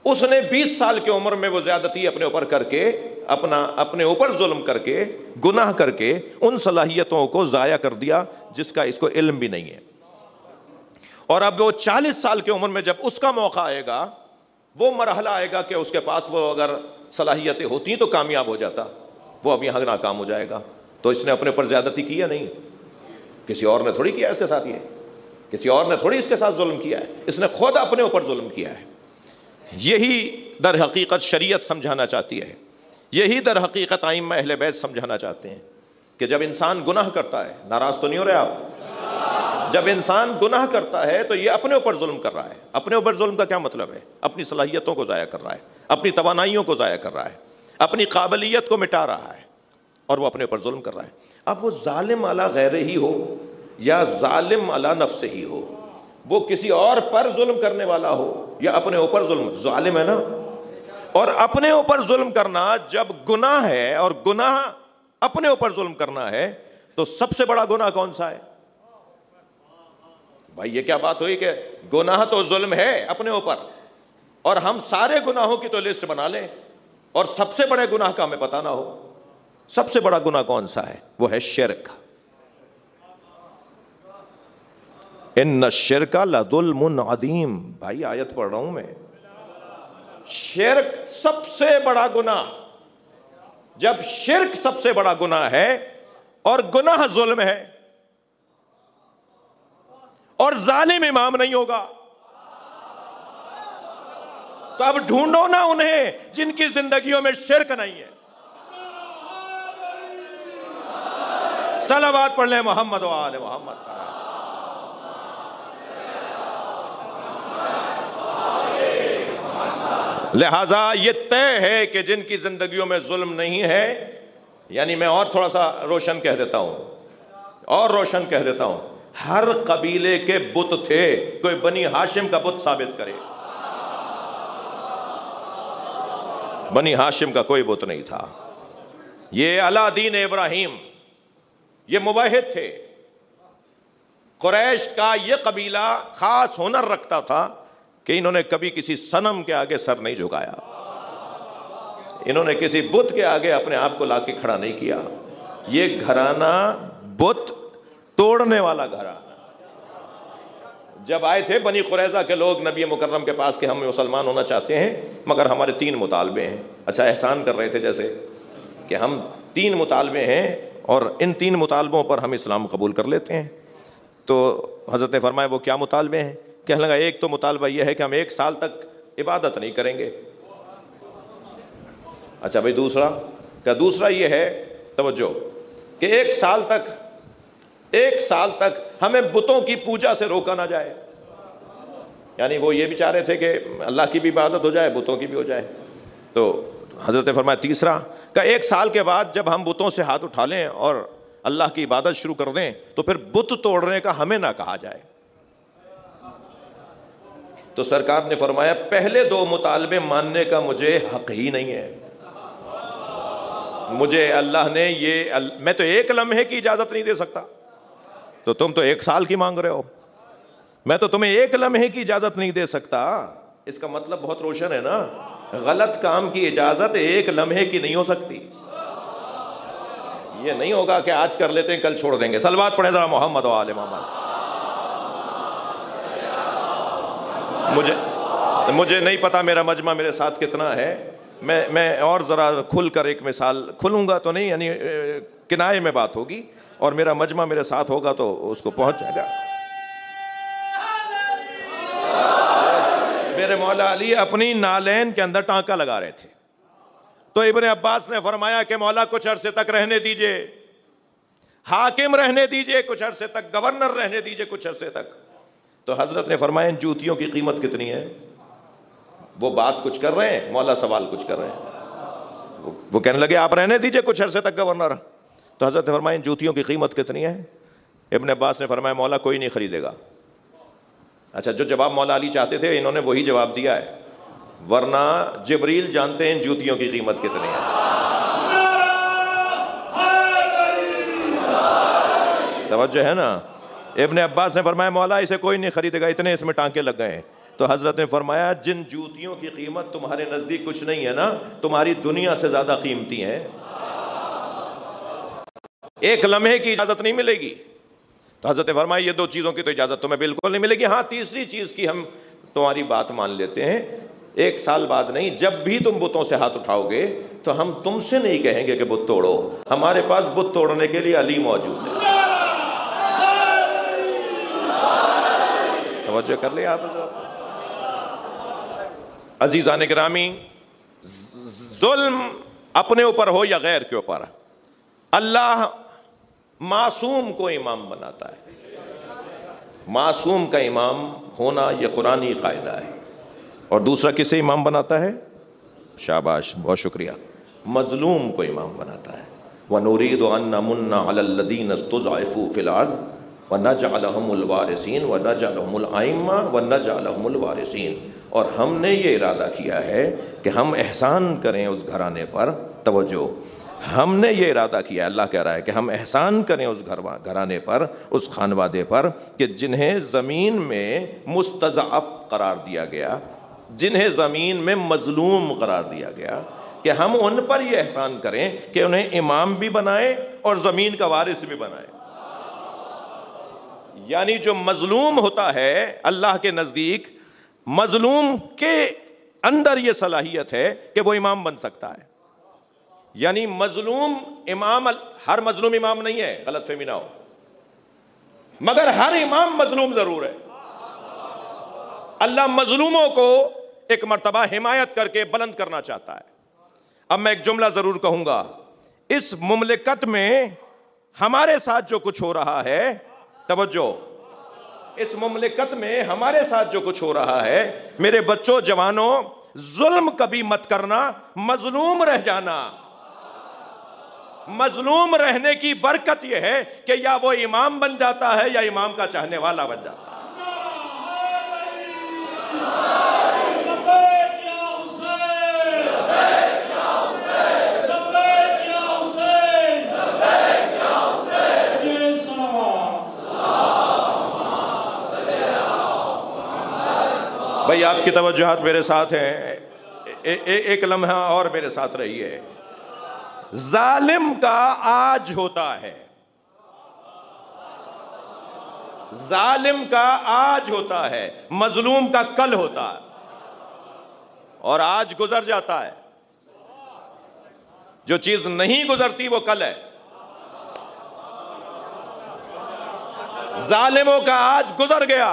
اس نے 20 سال کی عمر میں وہ زیادتی اپنے اوپر کر کے، اپنے اوپر ظلم کر کے، گناہ کر کے ان صلاحیتوں کو ضائع کر دیا جس کا اس کو علم بھی نہیں ہے. اور اب وہ 40 سال کی عمر میں جب اس کا موقع آئے گا، وہ مرحلہ آئے گا کہ اس کے پاس وہ اگر صلاحیتیں ہوتی تو کامیاب ہو جاتا، وہ اب یہاں ناکام ہو جائے گا. تو اس نے اپنے اوپر زیادتی کی یا نہیں؟ کسی اور نے تھوڑی کیا اس کے ساتھ. یہ کسی اور نے تھوڑی اس کے ساتھ ظلم کیا ہے، اس نے خود اپنے اوپر ظلم کیا ہے. یہی در حقیقت شریعت سمجھانا چاہتی ہے. یہی در حقیقت ائمہ اہل بیت سمجھانا چاہتے ہیں کہ جب انسان گناہ کرتا ہے، ناراض تو نہیں ہو رہے آپ؟ جب انسان گناہ کرتا ہے تو یہ اپنے اوپر ظلم کر رہا ہے. اپنے اوپر ظلم کا کیا مطلب ہے؟ اپنی صلاحیتوں کو ضائع کر رہا ہے، اپنی توانائیوں کو ضائع کر رہا ہے، اپنی قابلیت کو مٹا رہا ہے، اور وہ اپنے اوپر ظلم کر رہا ہے. اب وہ ظالم علی غیرہ ہی ہو یا ظالم علی نفسہ ہی ہو، وہ کسی اور پر ظلم کرنے والا ہو یا اپنے اوپر ظلم، ظالم ہے نا. اور اپنے اوپر ظلم کرنا جب گناہ ہے، اور گناہ اپنے اوپر ظلم کرنا ہے، تو سب سے بڑا گناہ کون سا ہے؟ بھائی یہ کیا بات ہوئی کہ گناہ تو ظلم ہے اپنے اوپر، اور ہم سارے گناہوں کی تو لسٹ بنا لیں اور سب سے بڑے گناہ کا ہمیں پتہ نہ ہو. سب سے بڑا گناہ کون سا ہے؟ وہ ہے شرک. ان الشرک لظلم عظیم. بھائی آیت پڑھ رہا ہوں میں. شرک سب سے بڑا گناہ. جب شرک سب سے بڑا گناہ ہے اور گناہ ظلم ہے اور ظالم امام نہیں ہوگا، تو اب ڈھونڈو نا انہیں جن کی زندگیوں میں شرک نہیں ہے. صلوات پڑھ لیں محمد و آل محمد. لہذا یہ طے ہے کہ جن کی زندگیوں میں ظلم نہیں ہے، یعنی میں اور تھوڑا سا روشن کہہ دیتا ہوں، ہر قبیلے کے بت تھے، کوئی بنی ہاشم کا بت ثابت کرے. بنی ہاشم کا کوئی بت نہیں تھا. یہ علی دین ابراہیم، یہ موحد تھے. قریش کا یہ قبیلہ خاص ہنر رکھتا تھا کہ انہوں نے کبھی کسی صنم کے آگے سر نہیں جھکایا، انہوں نے کسی بت کے آگے اپنے آپ کو لا کے کھڑا نہیں کیا. یہ گھرانہ بت توڑنے والا گھرانہ. جب آئے تھے بنی قریظہ کے لوگ نبی مکرم کے پاس کہ ہم مسلمان ہونا چاہتے ہیں مگر ہمارے 3 مطالبے ہیں. اچھا احسان کر رہے تھے جیسے کہ ہم 3 مطالبے ہیں اور ان 3 مطالبوں پر ہم اسلام قبول کر لیتے ہیں. تو حضرت نے فرمایا وہ کیا مطالبے ہیں؟ کہنے لگا ایک تو مطالبہ یہ ہے کہ ہم 1 سال تک عبادت نہیں کریں گے. اچھا بھائی دوسرا؟ کہ دوسرا یہ ہے، توجہ، کہ 1 سال تک ہمیں بتوں کی پوجا سے روکا نہ جائے. یعنی وہ یہ بھی چاہ رہے تھے کہ اللہ کی بھی عبادت ہو جائے، بتوں کی بھی ہو جائے. تو حضرت نے فرمایا تیسرا کہ 1 سال کے بعد جب ہم بتوں سے ہاتھ اٹھا لیں اور اللہ کی عبادت شروع کر دیں تو پھر بت توڑنے کا ہمیں نہ کہا جائے. تو سرکار نے فرمایا پہلے 2 مطالبے ماننے کا مجھے حق ہی نہیں ہے. مجھے اللہ نے میں تو 1 لمحے کی اجازت نہیں دے سکتا، تو تم تو 1 سال کی مانگ رہے ہو. میں تو تمہیں 1 لمحے کی اجازت نہیں دے سکتا. اس کا مطلب بہت روشن ہے نا، غلط کام کی اجازت 1 لمحے کی نہیں ہو سکتی. یہ نہیں ہوگا کہ آج کر لیتے ہیں کل چھوڑ دیں گے. صلوات پڑھیں ذرا محمد و آل محمد. مجھے نہیں پتا میرا مجمع میرے ساتھ کتنا ہے. میں اور ذرا کھل کر ایک مثال کھلوں گا تو نہیں، یعنی کنائے میں بات ہوگی، اور میرا مجمع میرے ساتھ ہوگا تو اس کو پہنچ جائے گا. میرے مولا علی اپنی نالین کے اندر ٹانکا لگا رہے تھے، تو ابن عباس نے فرمایا کہ مولا کچھ عرصے تک رہنے دیجئے، حاکم رہنے دیجئے کچھ عرصے تک، گورنر رہنے دیجئے کچھ عرصے تک. تو حضرت نے فرمایا ان جوتیوں کی قیمت کتنی ہے؟ وہ بات کچھ کر رہے ہیں، مولا سوال کچھ کر رہے ہیں. وہ کہنے لگے آپ رہنے دیجئے کچھ عرصے تک گورنر. تو حضرت نے فرمایا ان جوتیوں کی قیمت کتنی ہے؟ ابن عباس نے فرمایا مولا کوئی نہیں خریدے گا. اچھا، جو جواب مولا علی چاہتے تھے انہوں نے وہی جواب دیا ہے، ورنہ جبریل جانتے ہیں ان جوتیوں کی قیمت کتنی ہے. توجہ ہے نا. ابن عباس نے فرمایا مولا اسے کوئی نہیں خریدے گا، اتنے اس میں ٹانکے لگ گئے ہیں. تو حضرت نے فرمایا جن جوتیوں کی قیمت تمہارے نزدیک کچھ نہیں ہے نا، تمہاری دنیا سے زیادہ قیمتی ہیں. 1 لمحے کی اجازت نہیں ملے گی. تو حضرت نے فرمایا یہ 2 چیزوں کی تو اجازت تمہیں بالکل نہیں ملے گی. ہاں تیسری چیز کی ہم تمہاری بات مان لیتے ہیں. 1 سال بعد نہیں، جب بھی تم بتوں سے ہاتھ اٹھاؤ گے تو ہم تم سے نہیں کہیں گے کہ بت توڑو، ہمارے پاس بت توڑنے کے لیے علی موجود ہے. توجہ کر لیا آپ حضرات. عزیزان گرامی، ظلم اپنے اوپر ہو یا غیر کے اوپر، اللہ معصوم کو امام بناتا ہے. معصوم کا امام ہونا یہ قرآنی قاعدہ ہے. اور دوسرا کسے امام بناتا ہے؟ شاباش، بہت شکریہ. مظلوم کو امام بناتا ہے. وَنُرِيدُ أَن نَّمُنَّ عَلَى الَّذِينَ اسْتُضْعِفُوا فِي الْأَرْضِ وَنَجْعَلَهُمُ الْوَارِثِينَ وَنَجْعَلَهُمُ الْأَئِمَّةَ وَنَجْعَلَهُمُ الْوَارِثِينَ. اور ہم نے یہ ارادہ کیا ہے کہ ہم احسان کریں اس گھرانے پر. توجہ، ہم نے یہ ارادہ کیا، اللہ کہہ رہا ہے کہ ہم احسان کریں اس گھرانے پر، اس خانوادے پر کہ جنہیں زمین میں مستضعف قرار دیا گیا، جنہیں زمین میں مظلوم قرار دیا گیا، کہ ہم ان پر یہ احسان کریں کہ انہیں امام بھی بنائیں اور زمین کا وارث بھی بنائیں. یعنی جو مظلوم ہوتا ہے اللہ کے نزدیک، مظلوم کے اندر یہ صلاحیت ہے کہ وہ امام بن سکتا ہے. یعنی مظلوم امام، ہر مظلوم امام نہیں ہے، غلط فہمی نہ ہو، مگر ہر امام مظلوم ضرور ہے. اللہ مظلوموں کو ایک مرتبہ حمایت کر کے بلند کرنا چاہتا ہے. اب میں ایک جملہ ضرور کہوں گا، اس مملکت میں ہمارے ساتھ جو کچھ ہو رہا ہے، توجہ، اس مملکت میں ہمارے ساتھ جو کچھ ہو رہا ہے، میرے بچوں جوانوں، ظلم کبھی مت کرنا، مظلوم رہ جانا. مظلوم رہنے کی برکت یہ ہے کہ یا وہ امام بن جاتا ہے یا امام کا چاہنے والا بن جاتا ہے. بھائی آپ کی توجہات میرے ساتھ ہیں، ایک لمحہ اور میرے ساتھ رہیے۔ ظالم کا آج ہوتا ہے، ظالم کا آج ہوتا ہے، مظلوم کا کل ہوتا ہے، اور آج گزر جاتا ہے۔ جو چیز نہیں گزرتی وہ کل ہے۔ ظالموں کا آج گزر گیا۔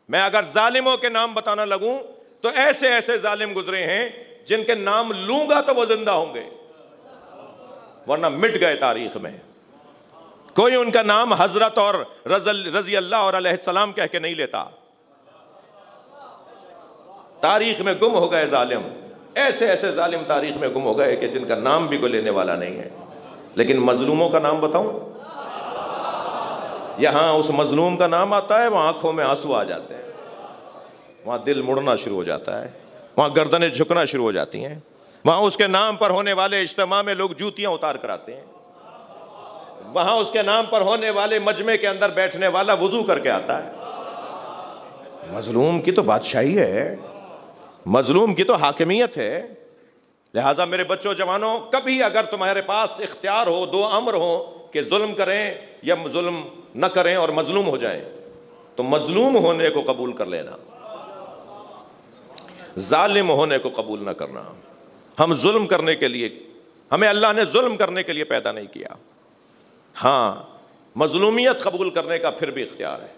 میں اگر ظالموں کے نام بتانا لگوں تو ایسے ایسے ظالم گزرے ہیں جن کے نام لوں گا تو وہ زندہ ہوں گے، ورنہ مٹ گئے تاریخ میں۔ کوئی ان کا نام حضرت اور رضی اللہ اور علیہ السلام کہہ کے نہیں لیتا۔ تاریخ میں گم ہو گئے ظالم، ایسے ایسے ظالم تاریخ میں گم ہو گئے کہ جن کا نام بھی کوئی لینے والا نہیں ہے۔ لیکن مظلوموں کا نام بتاؤں، یہاں اس مظلوم کا نام آتا ہے وہاں آنکھوں میں آنسو آ جاتے ہیں، وہاں دل مڑنا شروع ہو جاتا ہے، وہاں گردنیں جھکنا شروع ہو جاتی ہیں، وہاں اس کے نام پر ہونے والے اجتماع میں لوگ جوتیاں اتار کر آتے ہیں، وہاں اس کے نام پر ہونے والے مجمع کے اندر بیٹھنے والا وضو کر کے آتا ہے۔ مظلوم کی تو بادشاہی ہے، مظلوم کی تو حاکمیت ہے۔ لہٰذا میرے بچوں جوانوں، کبھی اگر تمہارے پاس اختیار ہو، دو امر ہو کہ ظلم کریں یا ظلم نہ کریں اور مظلوم ہو جائیں، تو مظلوم ہونے کو قبول کر لینا، ظالم ہونے کو قبول نہ کرنا۔ ہم ظلم کرنے کے لیے، ہمیں اللہ نے ظلم کرنے کے لیے پیدا نہیں کیا۔ ہاں، مظلومیت قبول کرنے کا پھر بھی اختیار ہے۔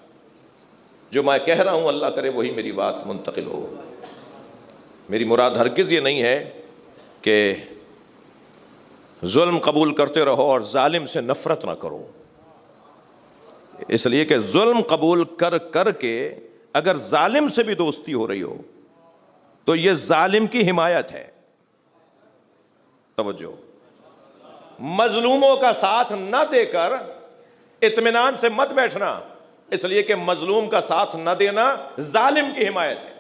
جو میں کہہ رہا ہوں اللہ کرے وہی میری بات منتقل ہو۔ میری مراد ہرگز یہ نہیں ہے کہ ظلم قبول کرتے رہو اور ظالم سے نفرت نہ کرو، اس لیے کہ ظلم قبول کر کر کے اگر ظالم سے بھی دوستی ہو رہی ہو تو یہ ظالم کی حمایت ہے۔ توجہ، مظلوموں کا ساتھ نہ دے کر اطمینان سے مت بیٹھنا، اس لیے کہ مظلوم کا ساتھ نہ دینا ظالم کی حمایت ہے۔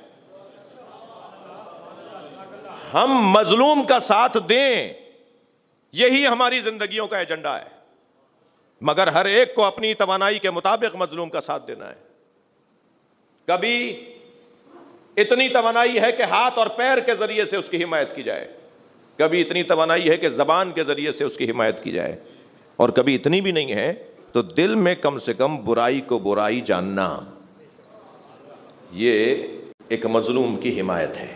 ہم مظلوم کا ساتھ دیں، یہی ہماری زندگیوں کا ایجنڈا ہے، مگر ہر ایک کو اپنی توانائی کے مطابق مظلوم کا ساتھ دینا ہے۔ کبھی اتنی توانائی ہے کہ ہاتھ اور پیر کے ذریعے سے اس کی حمایت کی جائے، کبھی اتنی توانائی ہے کہ زبان کے ذریعے سے اس کی حمایت کی جائے، اور کبھی اتنی بھی نہیں ہے تو دل میں کم سے کم برائی کو برائی جاننا، یہ ایک مظلوم کی حمایت ہے۔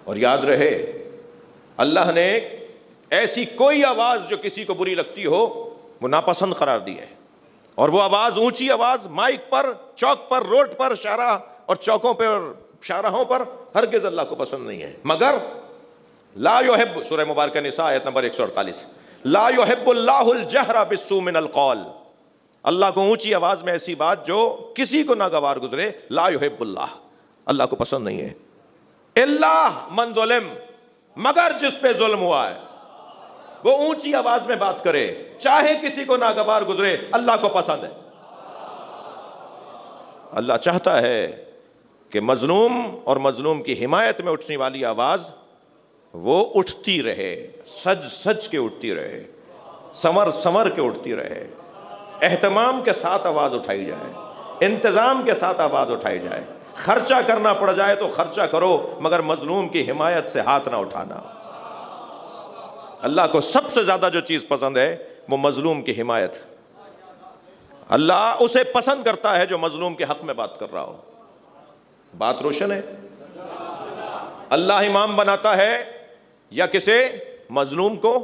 اور یاد رہے، اللہ نے ایسی کوئی آواز جو کسی کو بری لگتی ہو وہ ناپسند قرار دی ہے، اور وہ آواز، اونچی آواز مائک پر، چوک پر، روڈ پر، شارع اور چوکوں پر، شاہراہوں پر ہرگز اللہ کو پسند نہیں ہے۔ مگر لا یحب، سورہ مبارکہ نساء آیت نمبر 148، لا یحب اللہ الجہر بالسوء من القول، اللہ کو اونچی آواز میں ایسی بات جو کسی کو ناگوار گزرے، لا یحب اللہ کو پسند نہیں ہے۔ اللہ من ظلم، مگر جس پہ ظلم ہوا ہے وہ اونچی آواز میں بات کرے، چاہے کسی کو ناگوار گزرے، اللہ کو پسند ہے۔ اللہ چاہتا ہے کہ مظلوم اور مظلوم کی حمایت میں اٹھنے والی آواز وہ اٹھتی رہے، سج سج کے اٹھتی رہے، سمر سمر کے اٹھتی رہے، اہتمام کے ساتھ آواز اٹھائی جائے، انتظام کے ساتھ آواز اٹھائی جائے، خرچہ کرنا پڑ جائے تو خرچہ کرو، مگر مظلوم کی حمایت سے ہاتھ نہ اٹھانا۔ اللہ کو سب سے زیادہ جو چیز پسند ہے وہ مظلوم کی حمایت۔ اللہ اسے پسند کرتا ہے جو مظلوم کے حق میں بات کر رہا ہو۔ بات روشن ہے؟ اللہ امام بناتا ہے یا کسے؟ مظلوم کو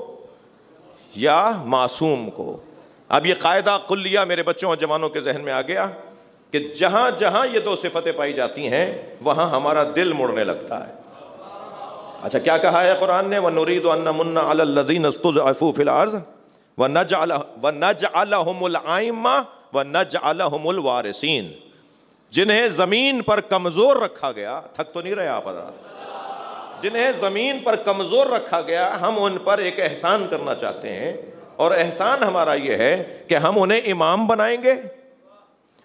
یا معصوم کو۔ اب یہ قاعدہ کلیہ میرے بچوں اور جوانوں کے ذہن میں آ گیا کہ جہاں جہاں یہ دو صفتیں پائی جاتی ہیں وہاں ہمارا دل مڑنے لگتا ہے۔ اچھا، کیا کہا ہے قرآن نے؟ وَنُرِيدُ أَن نَّمُنَّ عَلَى الَّذِينَ اسْتُضْعِفُوا فِي الْأَرْضِ وَنَجْعَلَهُمُ الْأَئِمَّةَ وَنَجْعَلَهُمُ الْوَارِثِينَ، جنہیں زمین پر کمزور رکھا گیا، تھک تو نہیں رہے آپ حضرات، جنہیں زمین پر کمزور رکھا گیا، ہم ان پر ایک احسان کرنا چاہتے ہیں، اور احسان ہمارا یہ ہے کہ ہم انہیں امام بنائیں گے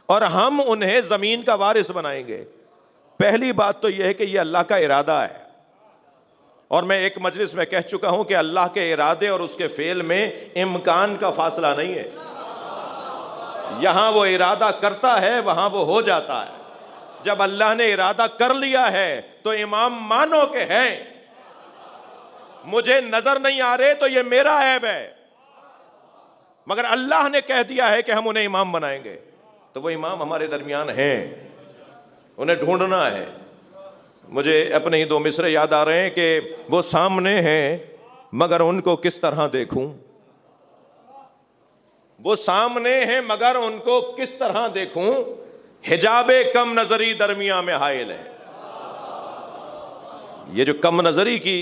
اور ہم انہیں زمین کا وارث بنائیں گے۔ پہلی بات تو یہ ہے کہ یہ اللہ کا ارادہ ہے، اور میں ایک مجلس میں کہہ چکا ہوں کہ اللہ کے ارادے اور اس کے فعل میں امکان کا فاصلہ نہیں ہے۔ یہاں وہ ارادہ کرتا ہے وہاں وہ ہو جاتا ہے۔ جب اللہ نے ارادہ کر لیا ہے تو امام مانو کہ ہیں. مجھے نظر نہیں آ رہے تو یہ میرا عیب ہے، مگر اللہ نے کہہ دیا ہے کہ ہم انہیں امام بنائیں گے، تو وہ امام ہمارے درمیان ہیں، انہیں ڈھونڈنا ہے. مجھے اپنے ہی دو مصرے یاد آ رہے ہیں کہ وہ سامنے ہیں مگر ان کو کس طرح دیکھوں. وہ سامنے ہیں مگر ان کو کس طرح دیکھوں، حجاب کم نظری درمیان میں حائل ہے. یہ جو کم نظری کی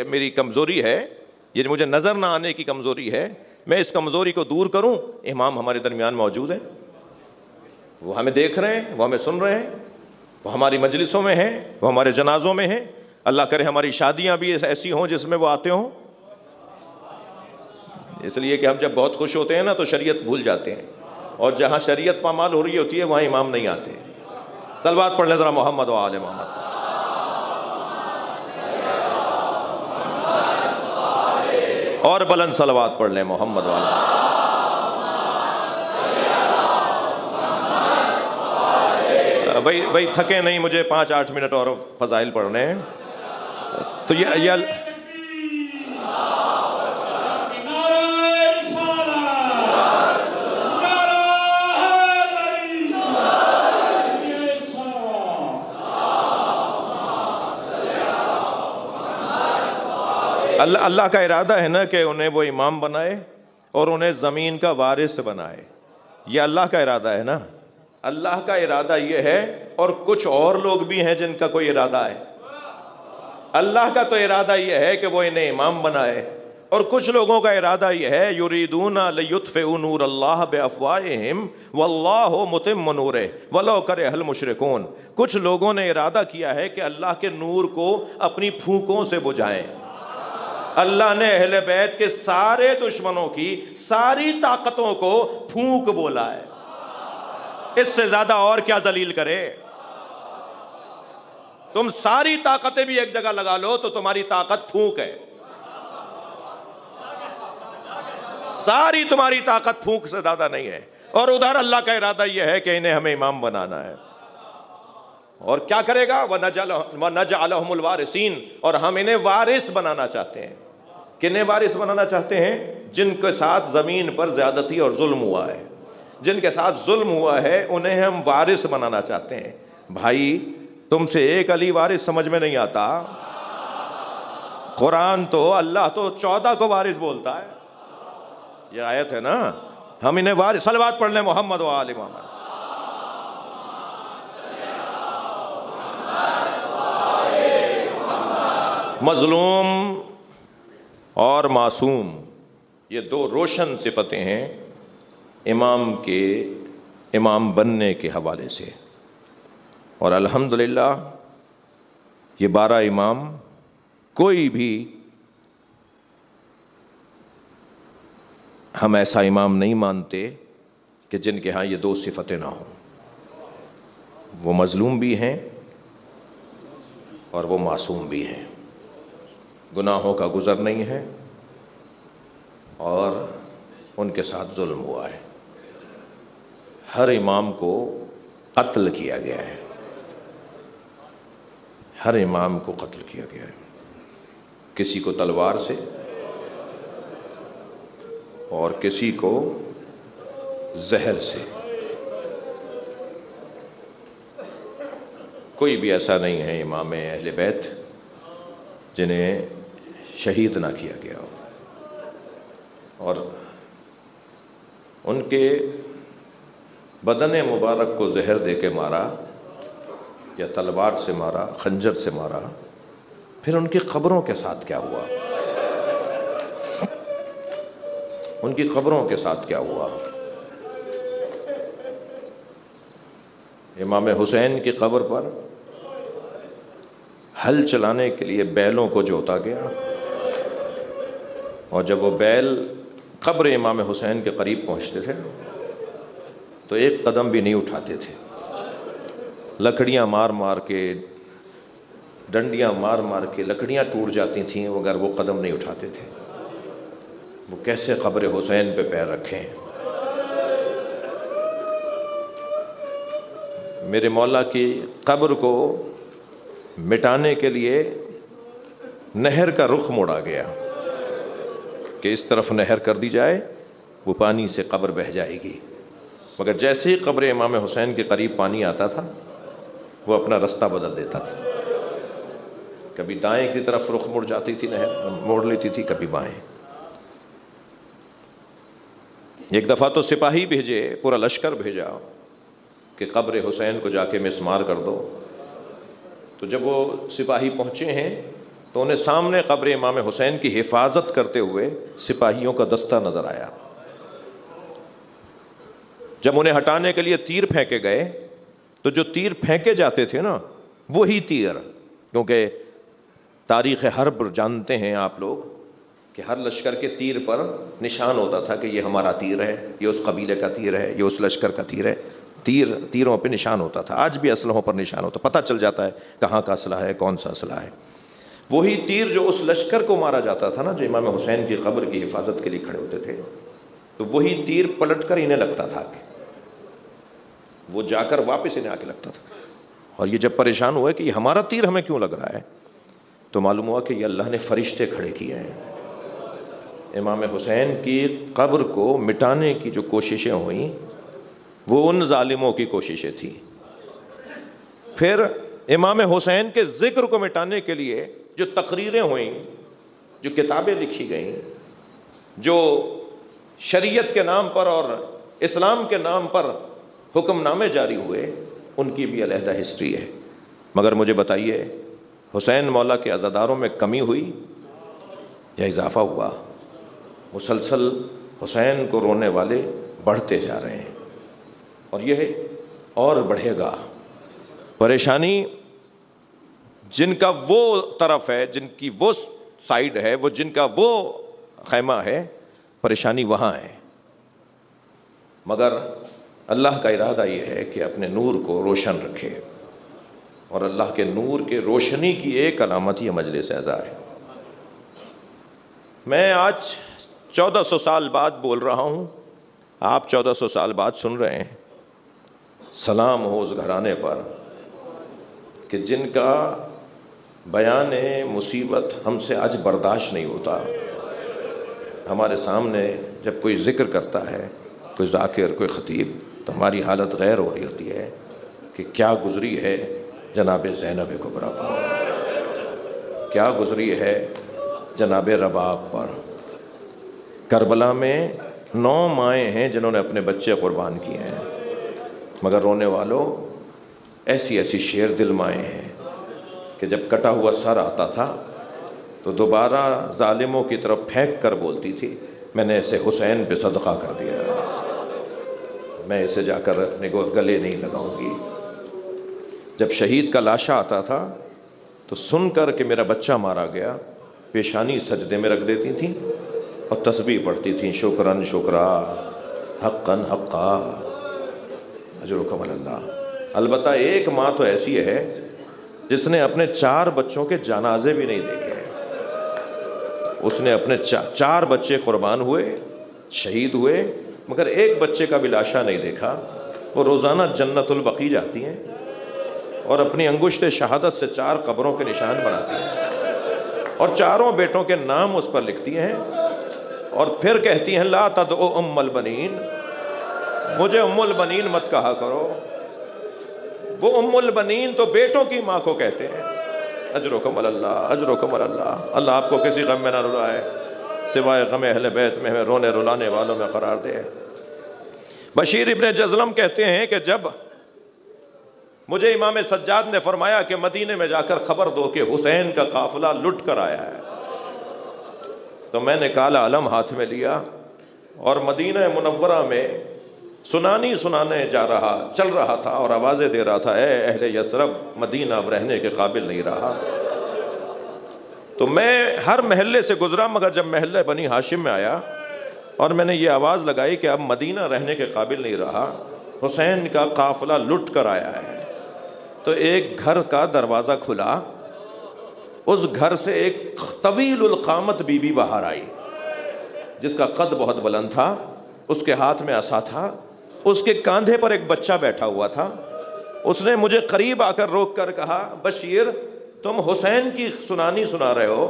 میری کمزوری ہے، یہ جو مجھے نظر نہ آنے کی کمزوری ہے، میں اس کمزوری کو دور کروں. امام ہمارے درمیان موجود ہیں، وہ ہمیں دیکھ رہے ہیں، وہ ہمیں سن رہے ہیں، وہ ہماری مجلسوں میں ہیں، وہ ہمارے جنازوں میں ہیں. اللہ کرے ہماری شادیاں بھی ایسی ہوں جس میں وہ آتے ہوں، اس لیے کہ ہم جب بہت خوش ہوتے ہیں نا تو شریعت بھول جاتے ہیں، اور جہاں شریعت پامال ہو رہی ہوتی ہے وہاں امام نہیں آتے. صلوات پڑھ لیں ذرا محمد و آل محمد. اور بلند صلوات پڑھ لیں محمد و آل محمد. بھائی تھکے نہیں، مجھے 5-8 منٹ اور فضائل پڑھنے ہیں. تو یہ اللہ کا ارادہ ہے نا کہ انہیں وہ امام بنائے اور انہیں زمین کا وارث بنائے. یہ اللہ کا ارادہ ہے نا، اللہ کا ارادہ یہ ہے. اور کچھ اور لوگ بھی ہیں جن کا کوئی ارادہ ہے. اللہ کا تو ارادہ یہ ہے کہ وہ انہیں امام بنائے، اور کچھ لوگوں کا ارادہ یہ ہے یریدون لیطفئوا نور اللہ بافواہہم واللہ متم نورہ ولو کرہ المشرکون. کچھ لوگوں نے ارادہ کیا ہے کہ اللہ کے نور کو اپنی پھونکوں سے بجھائیں. اللہ نے اہل بیت کے سارے دشمنوں کی ساری طاقتوں کو پھونک بولا ہے. اس سے زیادہ اور کیا ذلیل کرے. تم ساری طاقتیں بھی ایک جگہ لگا لو تو تمہاری طاقت پھونک ہے. ساری تمہاری طاقت پھونک سے زیادہ نہیں ہے. اور ادھر اللہ کا ارادہ یہ ہے کہ انہیں ہمیں امام بنانا ہے. اور کیا کرے گا؟ وَنَجْعَلَهُمُ الْوَارِثِينَ. اور ہم انہیں وارث بنانا چاہتے ہیں. کنہیں وارث بنانا چاہتے ہیں؟ جن کے ساتھ زمین پر زیادتی اور ظلم ہوا ہے، جن کے ساتھ ظلم ہوا ہے انہیں ہم وارث بنانا چاہتے ہیں. بھائی تم سے ایک علی وارث سمجھ میں نہیں آتا. قرآن تو اللہ تو 14 کو وارث بولتا ہے. یہ آیت ہے نا، ہم انہیں وارث. صلوات پڑھ لیں محمد و آل محمد. مظلوم اور معصوم، یہ دو روشن صفتیں ہیں امام کے امام بننے کے حوالے سے. اور الحمدللہ یہ 12 امام کوئی بھی ہم ایسا امام نہیں مانتے کہ جن کے ہاں یہ دو صفتیں نہ ہوں. وہ مظلوم بھی ہیں اور وہ معصوم بھی ہیں، گناہوں کا گزر نہیں ہے اور ان کے ساتھ ظلم ہوا ہے. ہر امام کو قتل کیا گیا ہے، ہر امام کو قتل کیا گیا ہے، کسی کو تلوار سے اور کسی کو زہر سے. کوئی بھی ایسا نہیں ہے امام اہل بیت جنہیں شہید نہ کیا گیا ہو. اور ان کے بدن مبارک کو زہر دے کے مارا یا تلوار سے مارا، خنجر سے مارا، پھر ان کی قبروں کے ساتھ کیا ہوا؟ ان کی قبروں کے ساتھ کیا ہوا؟ امام حسین کی قبر پر ہل چلانے کے لیے بیلوں کو جوتا گیا، اور جب وہ بیل قبر امام حسین کے قریب پہنچتے تھے تو ایک قدم بھی نہیں اٹھاتے تھے. لکڑیاں مار مار کے، ڈنڈیاں مار مار کے لکڑیاں ٹوٹ جاتی تھیں مگر وہ قدم نہیں اٹھاتے تھے. وہ کیسے قبر حسین پہ پیر رکھیں. میرے مولا کی قبر کو مٹانے کے لیے نہر کا رخ موڑا گیا کہ اس طرف نہر کر دی جائے، وہ پانی سے قبر بہہ جائے گی، مگر جیسے ہی قبر امام حسین کے قریب پانی آتا تھا وہ اپنا رستہ بدل دیتا تھا، کبھی دائیں کی طرف رخ مڑ جاتی تھی، نہر موڑ لیتی تھی، کبھی بائیں۔ ایک دفعہ تو سپاہی بھیجے، پورا لشکر بھیجا کہ قبر حسین کو جا کے مسمار کر دو، تو جب وہ سپاہی پہنچے ہیں تو انہیں سامنے قبر امام حسین کی حفاظت کرتے ہوئے سپاہیوں کا دستہ نظر آیا۔ جب انہیں ہٹانے کے لیے تیر پھینکے گئے تو جو تیر پھینکے جاتے تھے نا وہی تیر، کیونکہ تاریخ حرب جانتے ہیں آپ لوگ کہ ہر لشکر کے تیر پر نشان ہوتا تھا کہ یہ ہمارا تیر ہے، یہ اس قبیلے کا تیر ہے، یہ اس لشکر کا تیر ہے، تیروں پہ نشان ہوتا تھا۔ آج بھی اسلحوں پر نشان ہوتا، پتہ چل جاتا ہے کہاں کا اسلحہ ہے، کون سا اسلحہ ہے۔ وہی تیر جو اس لشکر کو مارا جاتا تھا نا، جو امام حسین کی قبر کی حفاظت کے لیے کھڑے ہوتے تھے، تو وہی تیر پلٹ کر انہیں لگتا تھا، کہ وہ جا کر واپس انہیں آ کے لگتا تھا۔ اور یہ جب پریشان ہوئے کہ یہ ہمارا تیر ہمیں کیوں لگ رہا ہے، تو معلوم ہوا کہ یہ اللہ نے فرشتے کھڑے کیے ہیں۔ امام حسین کی قبر کو مٹانے کی جو کوششیں ہوئیں وہ ان ظالموں کی کوششیں تھیں۔ پھر امام حسین کے ذکر کو مٹانے کے لیے جو تقریریں ہوئیں، جو کتابیں لکھی گئیں، جو شریعت کے نام پر اور اسلام کے نام پر حکم نامے جاری ہوئے، ان کی بھی علیحدہ ہسٹری ہے۔ مگر مجھے بتائیے، حسین مولا کے عزاداروں میں کمی ہوئی یا اضافہ ہوا؟ مسلسل حسین کو رونے والے بڑھتے جا رہے ہیں، اور یہ اور بڑھے گا۔ پریشانی جن کا وہ طرف ہے، جن کی وہ سائیڈ ہے، وہ جن کا وہ خیمہ ہے، پریشانی وہاں ہے۔ مگر اللہ کا ارادہ یہ ہے کہ اپنے نور کو روشن رکھے، اور اللہ کے نور کے روشنی کی ایک علامت یہ مجلس اعزا ہے۔ میں آج 1400 سال بعد بول رہا ہوں، آپ 1400 سال بعد سن رہے ہیں۔ سلام ہو اس گھرانے پر کہ جن کا بیان مصیبت ہم سے آج برداشت نہیں ہوتا۔ ہمارے سامنے جب کوئی ذکر کرتا ہے، کوئی ذاکر، کوئی خطیب، تو ہماری حالت غیر ہو رہی ہوتی ہے کہ کیا گزری ہے جناب زینب کبریٰ پر، کیا گزری ہے جناب رباب پر۔ کربلا میں 9 مائیں ہیں جنہوں نے اپنے بچے قربان کیے ہیں، مگر رونے والوں ایسی ایسی شیر دل مائیں ہیں کہ جب کٹا ہوا سر آتا تھا تو دوبارہ ظالموں کی طرف پھینک کر بولتی تھی، میں نے اسے حسین پہ صدقہ کر دیا، میں اسے جا کر اپنے گلے نہیں لگاؤں گی۔ جب شہید کا لاشا آتا تھا تو سن کر کہ میرا بچہ مارا گیا، پیشانی سجدے میں رکھ دیتی تھیں اور تسبیح پڑھتی تھیں، شکراً شکرا، حقاً حقا، اجرکم اللہ۔ البتہ ایک ماں تو ایسی ہے جس نے اپنے 4 بچوں کے جنازے بھی نہیں دیکھے۔ اس نے اپنے 4 بچے قربان ہوئے، شہید ہوئے، مگر ایک بچے کا بھی لاشا نہیں دیکھا۔ وہ روزانہ جنت البقیع جاتی ہیں اور اپنی انگشت شہادت سے 4 قبروں کے نشان بناتی ہیں اور 4 بیٹوں کے نام اس پر لکھتی ہیں، اور پھر کہتی ہیں لا تدعو ام البنین، مجھے ام البنین مت کہا کرو۔ وہ ام البنین تو بیٹوں کی ماں کو کہتے ہیں۔ اجرکم اللہ، اجرکم اللہ۔ اللہ آپ کو کسی غم میں نہ رلائے، سوائے غم اہل بیت میں ہمیں رونے رلانے والوں میں قرار دے۔ بشیر ابن جزلم کہتے ہیں کہ جب مجھے امام سجاد نے فرمایا کہ مدینے میں جا کر خبر دو کہ حسین کا قافلہ لٹ کر آیا ہے، تو میں نے کالا علم ہاتھ میں لیا اور مدینہ منورہ میں سنانے چل رہا تھا اور آوازیں دے رہا تھا، اے اہل یثرب، مدینہ اب رہنے کے قابل نہیں رہا۔ تو میں ہر محلے سے گزرا، مگر جب محلہ بنی ہاشم میں آیا اور میں نے یہ آواز لگائی کہ اب مدینہ رہنے کے قابل نہیں رہا، حسین کا قافلہ لٹ کر آیا ہے، تو ایک گھر کا دروازہ کھلا، اس گھر سے ایک طویل القامت بی بی باہر آئی جس کا قد بہت بلند تھا، اس کے ہاتھ میں عصا تھا، اس کے کاندھے پر ایک بچہ بیٹھا ہوا تھا، اس نے مجھے قریب آ کر روک کر کہا بشیر تم حسین کی سنانی سنا رہے ہو،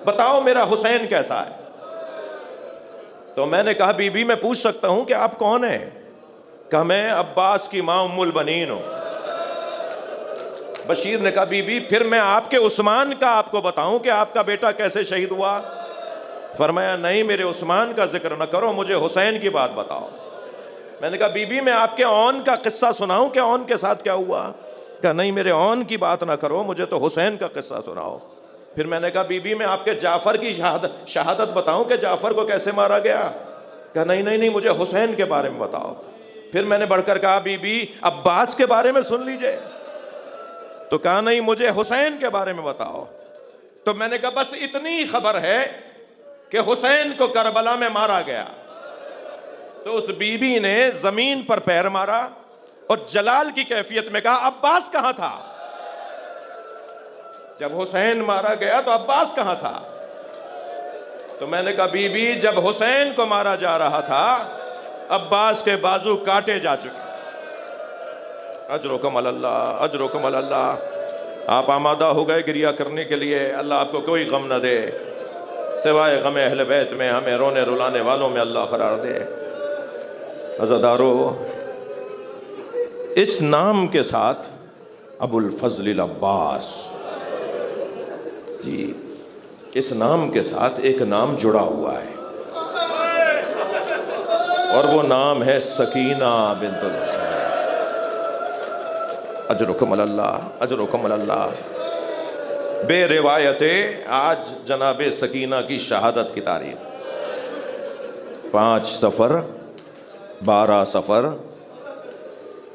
بتاؤ میرا حسین کیسا ہے؟ تو میں نے کہا بی بی میں پوچھ سکتا ہوں کہ آپ کون ہیں؟ کہا میں عباس کی ماں ام البنین ہوں۔ بشیر نے کہا بی بی پھر میں آپ کے عثمان کا آپ کو بتاؤں کہ آپ کا بیٹا کیسے شہید ہوا؟ فرمایا نہیں میرے عثمان کا ذکر نہ کرو، مجھے حسین کی بات بتاؤ۔ میں نے کہا بی بی میں آپ کے اون کا قصہ سناؤں کہ اون کے ساتھ کیا ہوا؟ کہا نہیں میرے اون کی بات نہ کرو، مجھے تو حسین کا قصہ سناؤ۔ پھر میں نے کہا بی بی میں آپ کے جعفر کی شہادت بتاؤں کہ جعفر کو کیسے مارا گیا؟ کہا نہیں مجھے حسین کے بارے میں بتاؤ۔ پھر میں نے بڑھ کر کہا بی بی عباس کے بارے میں سن لیجئے۔ تو کہا نہیں مجھے حسین کے بارے میں بتاؤ۔ تو میں نے کہا بس اتنی خبر ہے کہ حسین کو کربلا میں مارا گیا۔ تو اس بی بی نے زمین پر پیر مارا اور جلال کی کیفیت میں کہا عباس کہاں تھا؟ جب حسین مارا گیا تو عباس کہاں تھا؟ تو میں نے کہا بی بی جب حسین کو مارا جا رہا تھا عباس کے بازو کاٹے جا چکے۔ اجرکم اللہ، اجرکم اللہ۔ آپ آمادہ ہو گئے گریہ کرنے کے لیے، اللہ آپ کو کوئی غم نہ دے سوائے غم اہل بیت میں، ہمیں رونے رلانے والوں میں اللہ قرار دے۔ عزادارو، اس نام کے ساتھ ابو الفضل العباس، جی اس نام کے ساتھ ایک نام جڑا ہوا ہے اور وہ نام ہے سکینہ بنت الحسین۔ اجرکم اللہ، اجرکم اللہ۔ بے روایت آج جناب سکینہ کی شہادت کی تاریخ 5 صفر 12 صفر،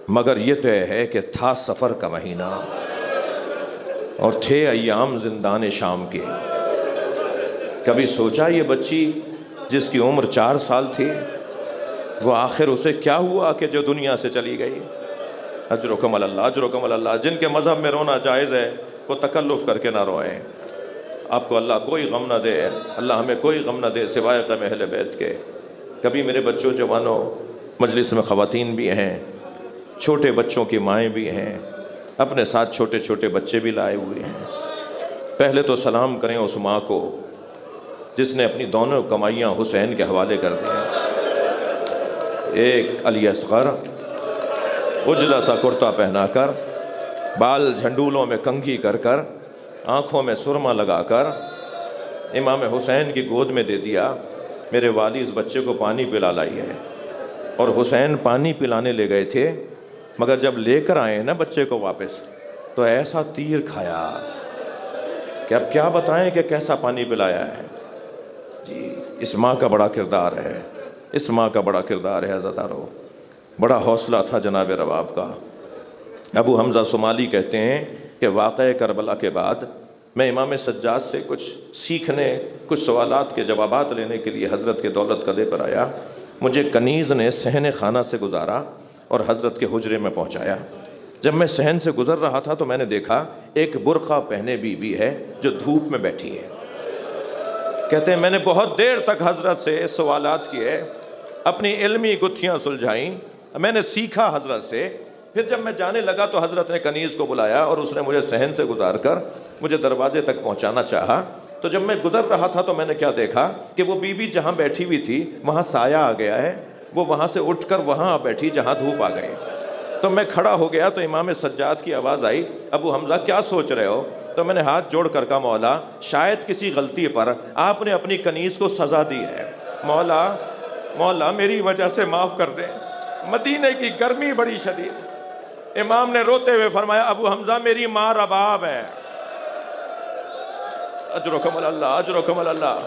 مگر یہ طے ہے کہ تھا صفر کا مہینہ اور تھے ایام زندان شام کے۔ کبھی سوچا یہ بچی جس کی عمر 4 سال تھی وہ آخر اسے کیا ہوا کہ جو دنیا سے چلی گئی؟ اجرکم اللہ، اجرکم اللہ۔ جن کے مذہب میں رونا جائز ہے وہ تکلف کر کے نہ روئیں۔ آپ کو اللہ کوئی غم نہ دے، اللہ ہمیں کوئی غم نہ دے سوائے غم اہل بیت کے۔ کبھی میرے بچوں جوانوں، مجلس میں خواتین بھی ہیں، چھوٹے بچوں کی مائیں بھی ہیں، اپنے ساتھ چھوٹے چھوٹے بچے بھی لائے ہوئے ہیں۔ پہلے تو سلام کریں اس ماں کو جس نے اپنی دونوں کمائیاں حسین کے حوالے کر دیں۔ ایک علی اصغر اجلا سا کرتا پہنا کر، بال جھنڈولوں میں کنگھی کر کر، آنکھوں میں سرما لگا کر امام حسین کی گود میں دے دیا، میرے والی اس بچے کو پانی پلا لائی ہے۔ اور حسین پانی پلانے لے گئے تھے، مگر جب لے کر آئے نا بچے کو واپس تو ایسا تیر کھایا کہ اب کیا بتائیں کہ کیسا پانی پلایا ہے۔ جی اس ماں کا بڑا کردار ہے، اس ماں کا بڑا کردار ہے عزادارو۔ بڑا حوصلہ تھا جناب رباب کا۔ ابو حمزہ صومالی کہتے ہیں کہ واقعہ کربلا کے بعد میں امام سجاد سے کچھ سیکھنے، کچھ سوالات کے جوابات لینے کے لیے حضرت کے دولت قدے پر آیا۔ مجھے کنیز نے صحن خانہ سے گزارا اور حضرت کے حجرے میں پہنچایا۔ جب میں صحن سے گزر رہا تھا تو میں نے دیکھا ایک برقع پہنے بی بی ہے جو دھوپ میں بیٹھی ہے۔ کہتے ہیں میں نے بہت دیر تک حضرت سے سوالات کیے، اپنی علمی گتھیاں سلجھائیں، میں نے سیکھا حضرت سے۔ پھر جب میں جانے لگا تو حضرت نے کنیز کو بلایا اور اس نے مجھے صحن سے گزار کر مجھے دروازے تک پہنچانا چاہا۔ تو جب میں گزر رہا تھا تو میں نے کیا دیکھا کہ وہ بی بی جہاں بیٹھی ہوئی تھی وہاں سایہ آ گیا ہے، وہ وہاں سے اٹھ کر وہاں بیٹھی جہاں دھوپ آ گئی۔ تو میں کھڑا ہو گیا تو امام سجاد کی آواز آئی، ابو حمزہ کیا سوچ رہے ہو؟ تو میں نے ہاتھ جوڑ کر کہا مولا شاید کسی غلطی پر آپ نے اپنی کنیز کو سزا دی ہے، مولا میری وجہ سے معاف کر دیں، مدینے کی گرمی بڑی شدید۔ امام نے روتے ہوئے فرمایا ابو حمزہ میری ماں رباب ہے۔ اجرکم اللہ، اجرکم اللہ۔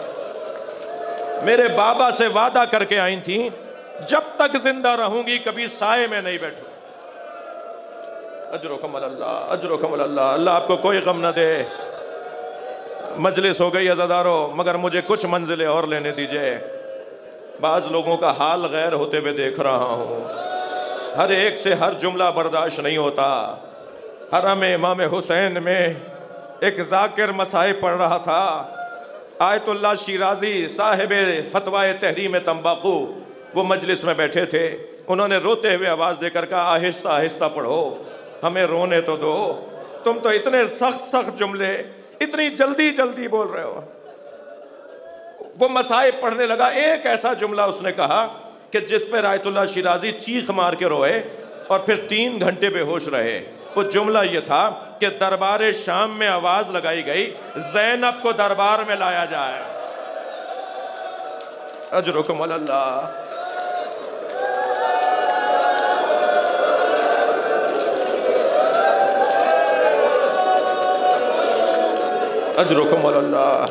میرے بابا سے وعدہ کر کے آئی تھیں جب تک زندہ رہوں گی کبھی سائے میں نہیں بیٹھوں۔ اجرکم اللہ، اجرکم اللہ۔ اللہ آپ کو کوئی غم نہ دے۔ مجلس ہو گئی عزادارو، مگر مجھے کچھ منزلیں اور لینے دیجئے۔ بعض لوگوں کا حال غیر ہوتے ہوئے دیکھ رہا ہوں، ہر ایک سے ہر جملہ برداشت نہیں ہوتا۔ حرم امام حسین میں ایک ذاکر مسائب پڑھ رہا تھا، آیت اللہ شیرازی صاحب فتویٰ تحریم تمباکو وہ مجلس میں بیٹھے تھے، انہوں نے روتے ہوئے آواز دے کر کہا آہستہ آہستہ پڑھو، ہمیں رونے تو دو، تم تو اتنے سخت سخت جملے اتنی جلدی جلدی بول رہے ہو۔ وہ مصائب پڑھنے لگا، ایک ایسا جملہ اس نے کہا کہ جس پہ آیت اللہ شیرازی چیخ مار کے روئے اور پھر 3 گھنٹے بے ہوش رہے۔ وہ جملہ یہ تھا کہ دربار شام میں آواز لگائی گئی زینب کو دربار میں لایا جائے۔ اجرکم علی اللہ۔ اجرکم علی اللہ۔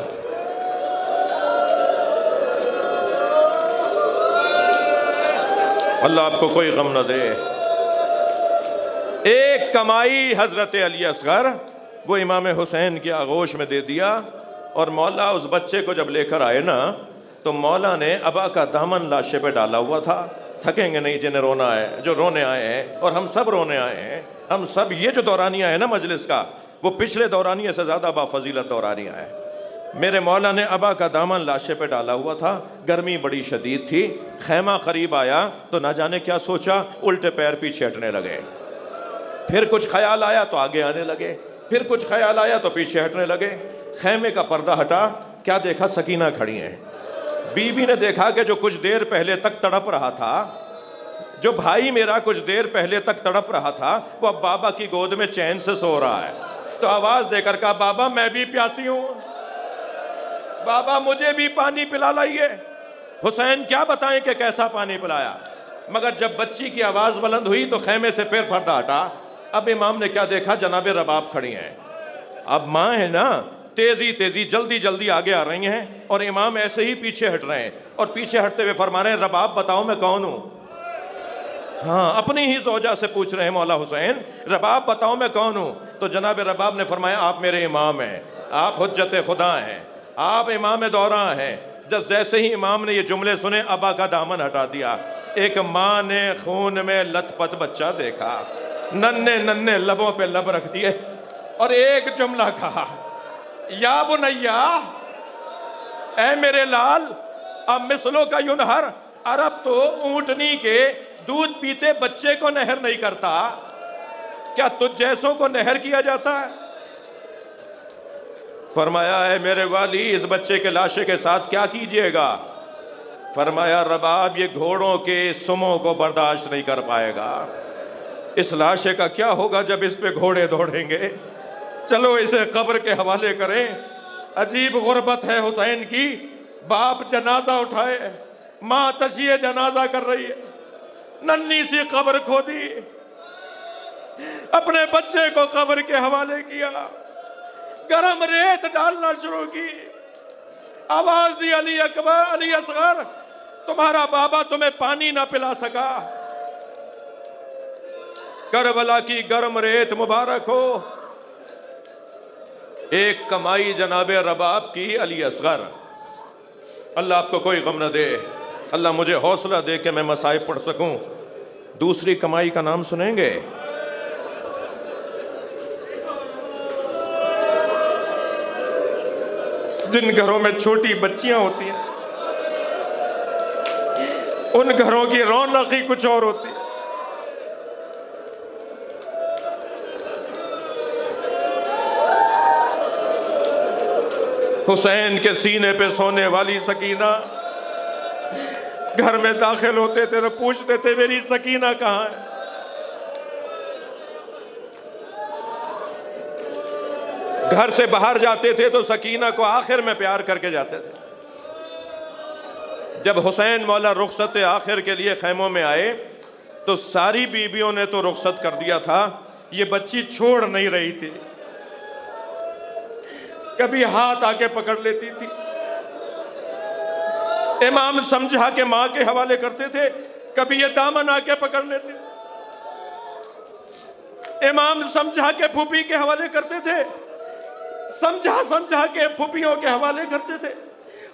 اللہ آپ کو کوئی غم نہ دے۔ ایک کمائی حضرت علی اصغر وہ امام حسین کی آغوش میں دے دیا، اور مولا اس بچے کو جب لے کر آئے نا تو مولا نے ابا کا دامن لاشے پہ ڈالا ہوا تھا۔ تھکیں گے نہیں جنہیں رونا ہے، جو رونے آئے ہیں، اور ہم سب رونے آئے ہیں۔ ہم سب، یہ جو دورانیہ ہے نا مجلس کا، وہ پچھلے دورانیہ سے زیادہ بافضیلت دورانیہ ہے۔ میرے مولا نے ابا کا دامن لاشے پہ ڈالا ہوا تھا، گرمی بڑی شدید تھی، خیمہ قریب آیا تو نہ جانے کیا سوچا، الٹے پیر پیچھے ہٹنے لگے۔ پھر کچھ خیال آیا تو آگے آنے لگے، پھر کچھ خیال آیا تو پیچھے ہٹنے لگے۔ خیمے کا پردہ ہٹا، کیا دیکھا؟ سکینہ کھڑی ہیں۔ بی بی نے دیکھا کہ جو کچھ دیر پہلے تک تڑپ رہا تھا، جو بھائی میرا کچھ دیر پہلے تک تڑپ رہا تھا، وہ اب بابا کی گود میں چین سے سو رہا ہے۔ تو آواز دے کر کہا بابا میں بھی پیاسی ہوں، بابا مجھے بھی پانی پلا لائیے۔ حسین کیا بتائیں کہ کیسا پانی پلایا، مگر جب بچی کی آواز بلند ہوئی تو خیمے سے پھر پردہ ہٹا۔ اب امام نے کیا دیکھا؟ جناب رباب کھڑی ہیں۔ اب ماں ہے نا، تیزی تیزی جلدی جلدی آگے آ رہی ہیں، اور امام ایسے ہی پیچھے ہٹ رہے ہیں، اور پیچھے ہٹتے ہوئے فرما رہے ہیں رباب بتاؤ میں کون ہوں؟ ہاں، اپنی ہی زوجہ سے پوچھ رہے ہیں مولا حسین رباب بتاؤ میں کون ہوں؟ تو جناب رباب نے فرمایا آپ میرے امام ہیں، آپ حجت خدا ہیں، آپ امام دوراں ہیں۔ جب جیسے ہی امام نے یہ جملے سنے، ابا کا دامن ہٹا دیا۔ ایک ماں نے خون میں لت پت بچہ دیکھا، ننھے ننھے لبوں پہ لب رکھ دیے، اور ایک جملہ کہا یا بنیا، اے میرے لال، اب مثلوں کا ینہر، عرب تو اونٹنی کے دودھ پیتے بچے کو نہر نہیں کرتا، کیا تجھ جیسوں کو نہر کیا جاتا ہے؟ فرمایا اے میرے والی، اس بچے کے لاشے کے ساتھ کیا کیجئے گا؟ فرمایا رباب یہ گھوڑوں کے سموں کو برداشت نہیں کر پائے گا، اس لاشے کا کیا ہوگا جب اس پہ گھوڑے دوڑیں گے؟ چلو اسے قبر کے حوالے کریں۔ عجیب غربت ہے حسین کی، باپ جنازہ اٹھائے، ماں تشیع جنازہ کر رہی ہے، ننھی سی قبر کھودی، اپنے بچے کو قبر کے حوالے کیا، گرم ریت ڈالنا شروع کی، آواز دی علی اکبر، علی اصغر، تمہارا بابا تمہیں پانی نہ پلا سکا، کربلا کی گرم ریت مبارک ہو۔ ایک کمائی جناب رباب کی علی اصغر۔ اللہ آپ کو کوئی غم نہ دے، اللہ مجھے حوصلہ دے کہ میں مصائب پڑھ سکوں۔ دوسری کمائی کا نام سنیں گے؟ جن گھروں میں چھوٹی بچیاں ہوتی ہیں ان گھروں کی رونق ہی کچھ اور ہوتی ہے۔ حسین کے سینے پہ سونے والی سکینہ گھر میں داخل ہوتے تھے تو پوچھتے تھے میری سکینہ کہاں ہے؟ گھر سے باہر جاتے تھے تو سکینہ کو آخر میں پیار کر کے جاتے تھے۔ جب حسین مولا رخصت آخر کے لیے خیموں میں آئے تو ساری بیویوں نے تو رخصت کر دیا تھا، یہ بچی چھوڑ نہیں رہی تھی، کبھی ہاتھ آ کے پکڑ لیتی تھی، امام سمجھا کے ماں کے حوالے کرتے تھے، کبھی یہ دامن آ کے پکڑ لیتی، امام سمجھا کے پھوپھی کے حوالے کرتے تھے، سمجھا کے پھوپھیوں کے حوالے کرتے تھے،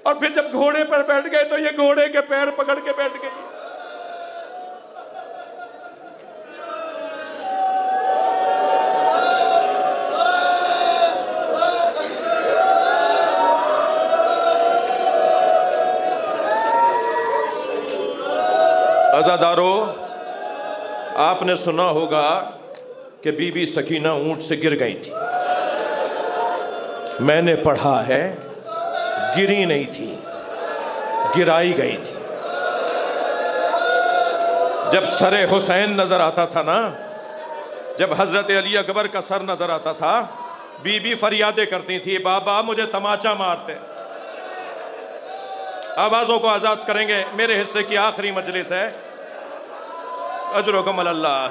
اور پھر جب گھوڑے پر بیٹھ گئے تو یہ گھوڑے کے پیر پکڑ کے بیٹھ گئی۔ عزادارو، آپ نے سنا ہوگا کہ بی بی سکینہ اونٹ سے گر گئی تھی. میں نے پڑھا ہے گری نہیں تھی، گرائی گئی تھی. جب سر حسین نظر آتا تھا نا، جب حضرت علی اکبر کا سر نظر آتا تھا، بی بی فریادیں کرتی تھی، بابا مجھے تماچا مارتے. آوازوں کو آزاد کریں گے، میرے حصے کی آخری مجلس ہے. اجرکم اللہ.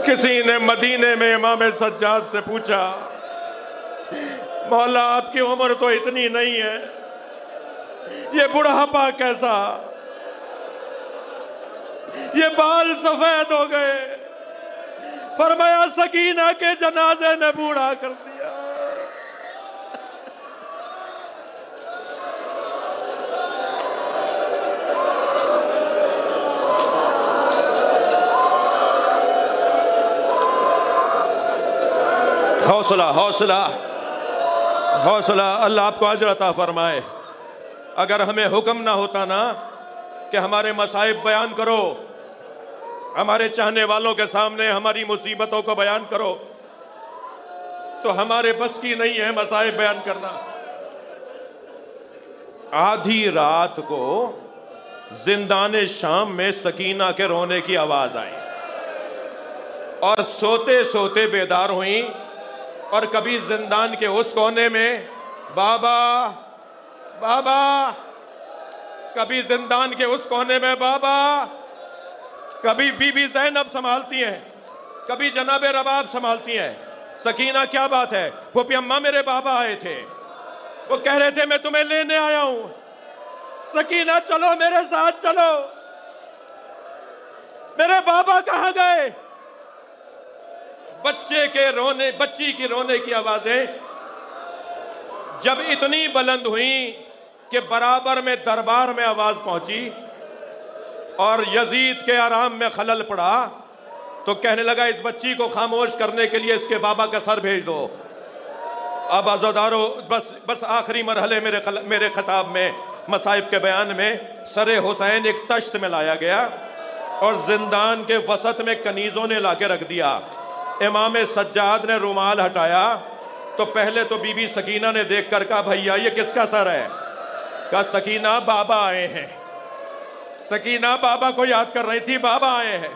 کسی نے مدینے میں امام سجاد سے پوچھا، مولا آپ کی عمر تو اتنی نہیں ہے، یہ بڑھاپا کیسا، یہ بال سفید ہو گئے. فرمایا سکینہ کے جنازے نے بوڑھا کر دیا. حوصلہ حوصلہ حوصلہ. اللہ آپ کو اجر عطا فرمائے. اگر ہمیں حکم نہ ہوتا نا کہ ہمارے مصائب بیان کرو، ہمارے چاہنے والوں کے سامنے ہماری مصیبتوں کو بیان کرو، تو ہمارے بس کی نہیں ہے مصائب بیان کرنا. آدھی رات کو زندان شام میں سکینہ کے رونے کی آواز آئی اور سوتے سوتے بیدار ہوئیں، اور کبھی زندان کے اس کونے میں بابا بابا، کبھی زندان کے اس کونے میں بابا، کبھی بی بی زینب سنبھالتی ہیں، کبھی جناب رباب سنبھالتی ہیں. سکینہ کیا بات ہے؟ پھوپھی اماں میرے بابا آئے تھے، وہ کہہ رہے تھے میں تمہیں لینے آیا ہوں. سکینہ چلو میرے ساتھ چلو، میرے بابا کہاں گئے؟ بچی کی رونے کی آوازیں جب اتنی بلند ہوئیں کہ برابر میں دربار میں آواز پہنچی اور یزید کے آرام میں خلل پڑا، تو کہنے لگا اس بچی کو خاموش کرنے کے لیے اس کے بابا کا سر بھیج دو. اب عزادارو، بس آخری مرحلے میرے خطاب میں، مصائب کے بیان میں، سر حسین ایک تشت میں لایا گیا اور زندان کے وسط میں کنیزوں نے لا کے رکھ دیا. امام سجاد نے رومال ہٹایا تو پہلے تو بی بی سکینہ نے دیکھ کر کہا بھیا یہ کس کا سر ہے؟ کہا سکینہ بابا آئے ہیں. سکینہ بابا کو یاد کر رہی تھی، بابا آئے ہیں.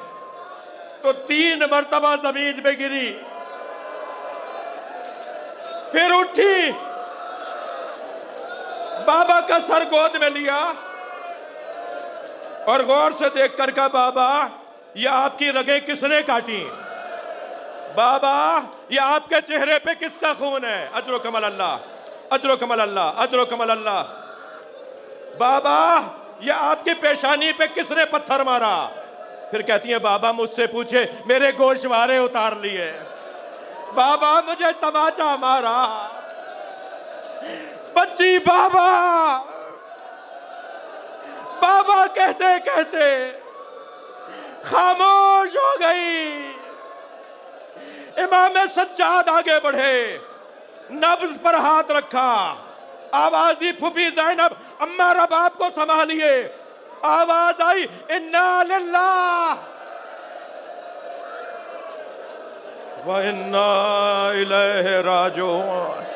تو 3 مرتبہ زمین پہ گری، پھر اٹھی، بابا کا سر گود میں لیا اور غور سے دیکھ کر کہا بابا یہ آپ کی رگیں کس نے کاٹی؟ بابا یہ آپ کے چہرے پہ کس کا خون ہے؟ اجرکم اللہ، اجرکم اللہ، اجرکم اللہ. بابا یہ آپ کی پیشانی پہ کس نے پتھر مارا؟ پھر کہتی ہیں بابا مجھ سے پوچھے، میرے گوشوارے اتار لیے. بابا مجھے تماچا مارا. بچی بابا بابا کہتے کہتے خاموش ہو گئی. امام سجاد آگے بڑھے، نبض پر ہاتھ رکھا، آواز دی پھوپھی زینب اماں رباب کو سنبھالیے. آواز آئی انا للہ وَإِنَّا إِلَيْهِ رَاجِعُونَ.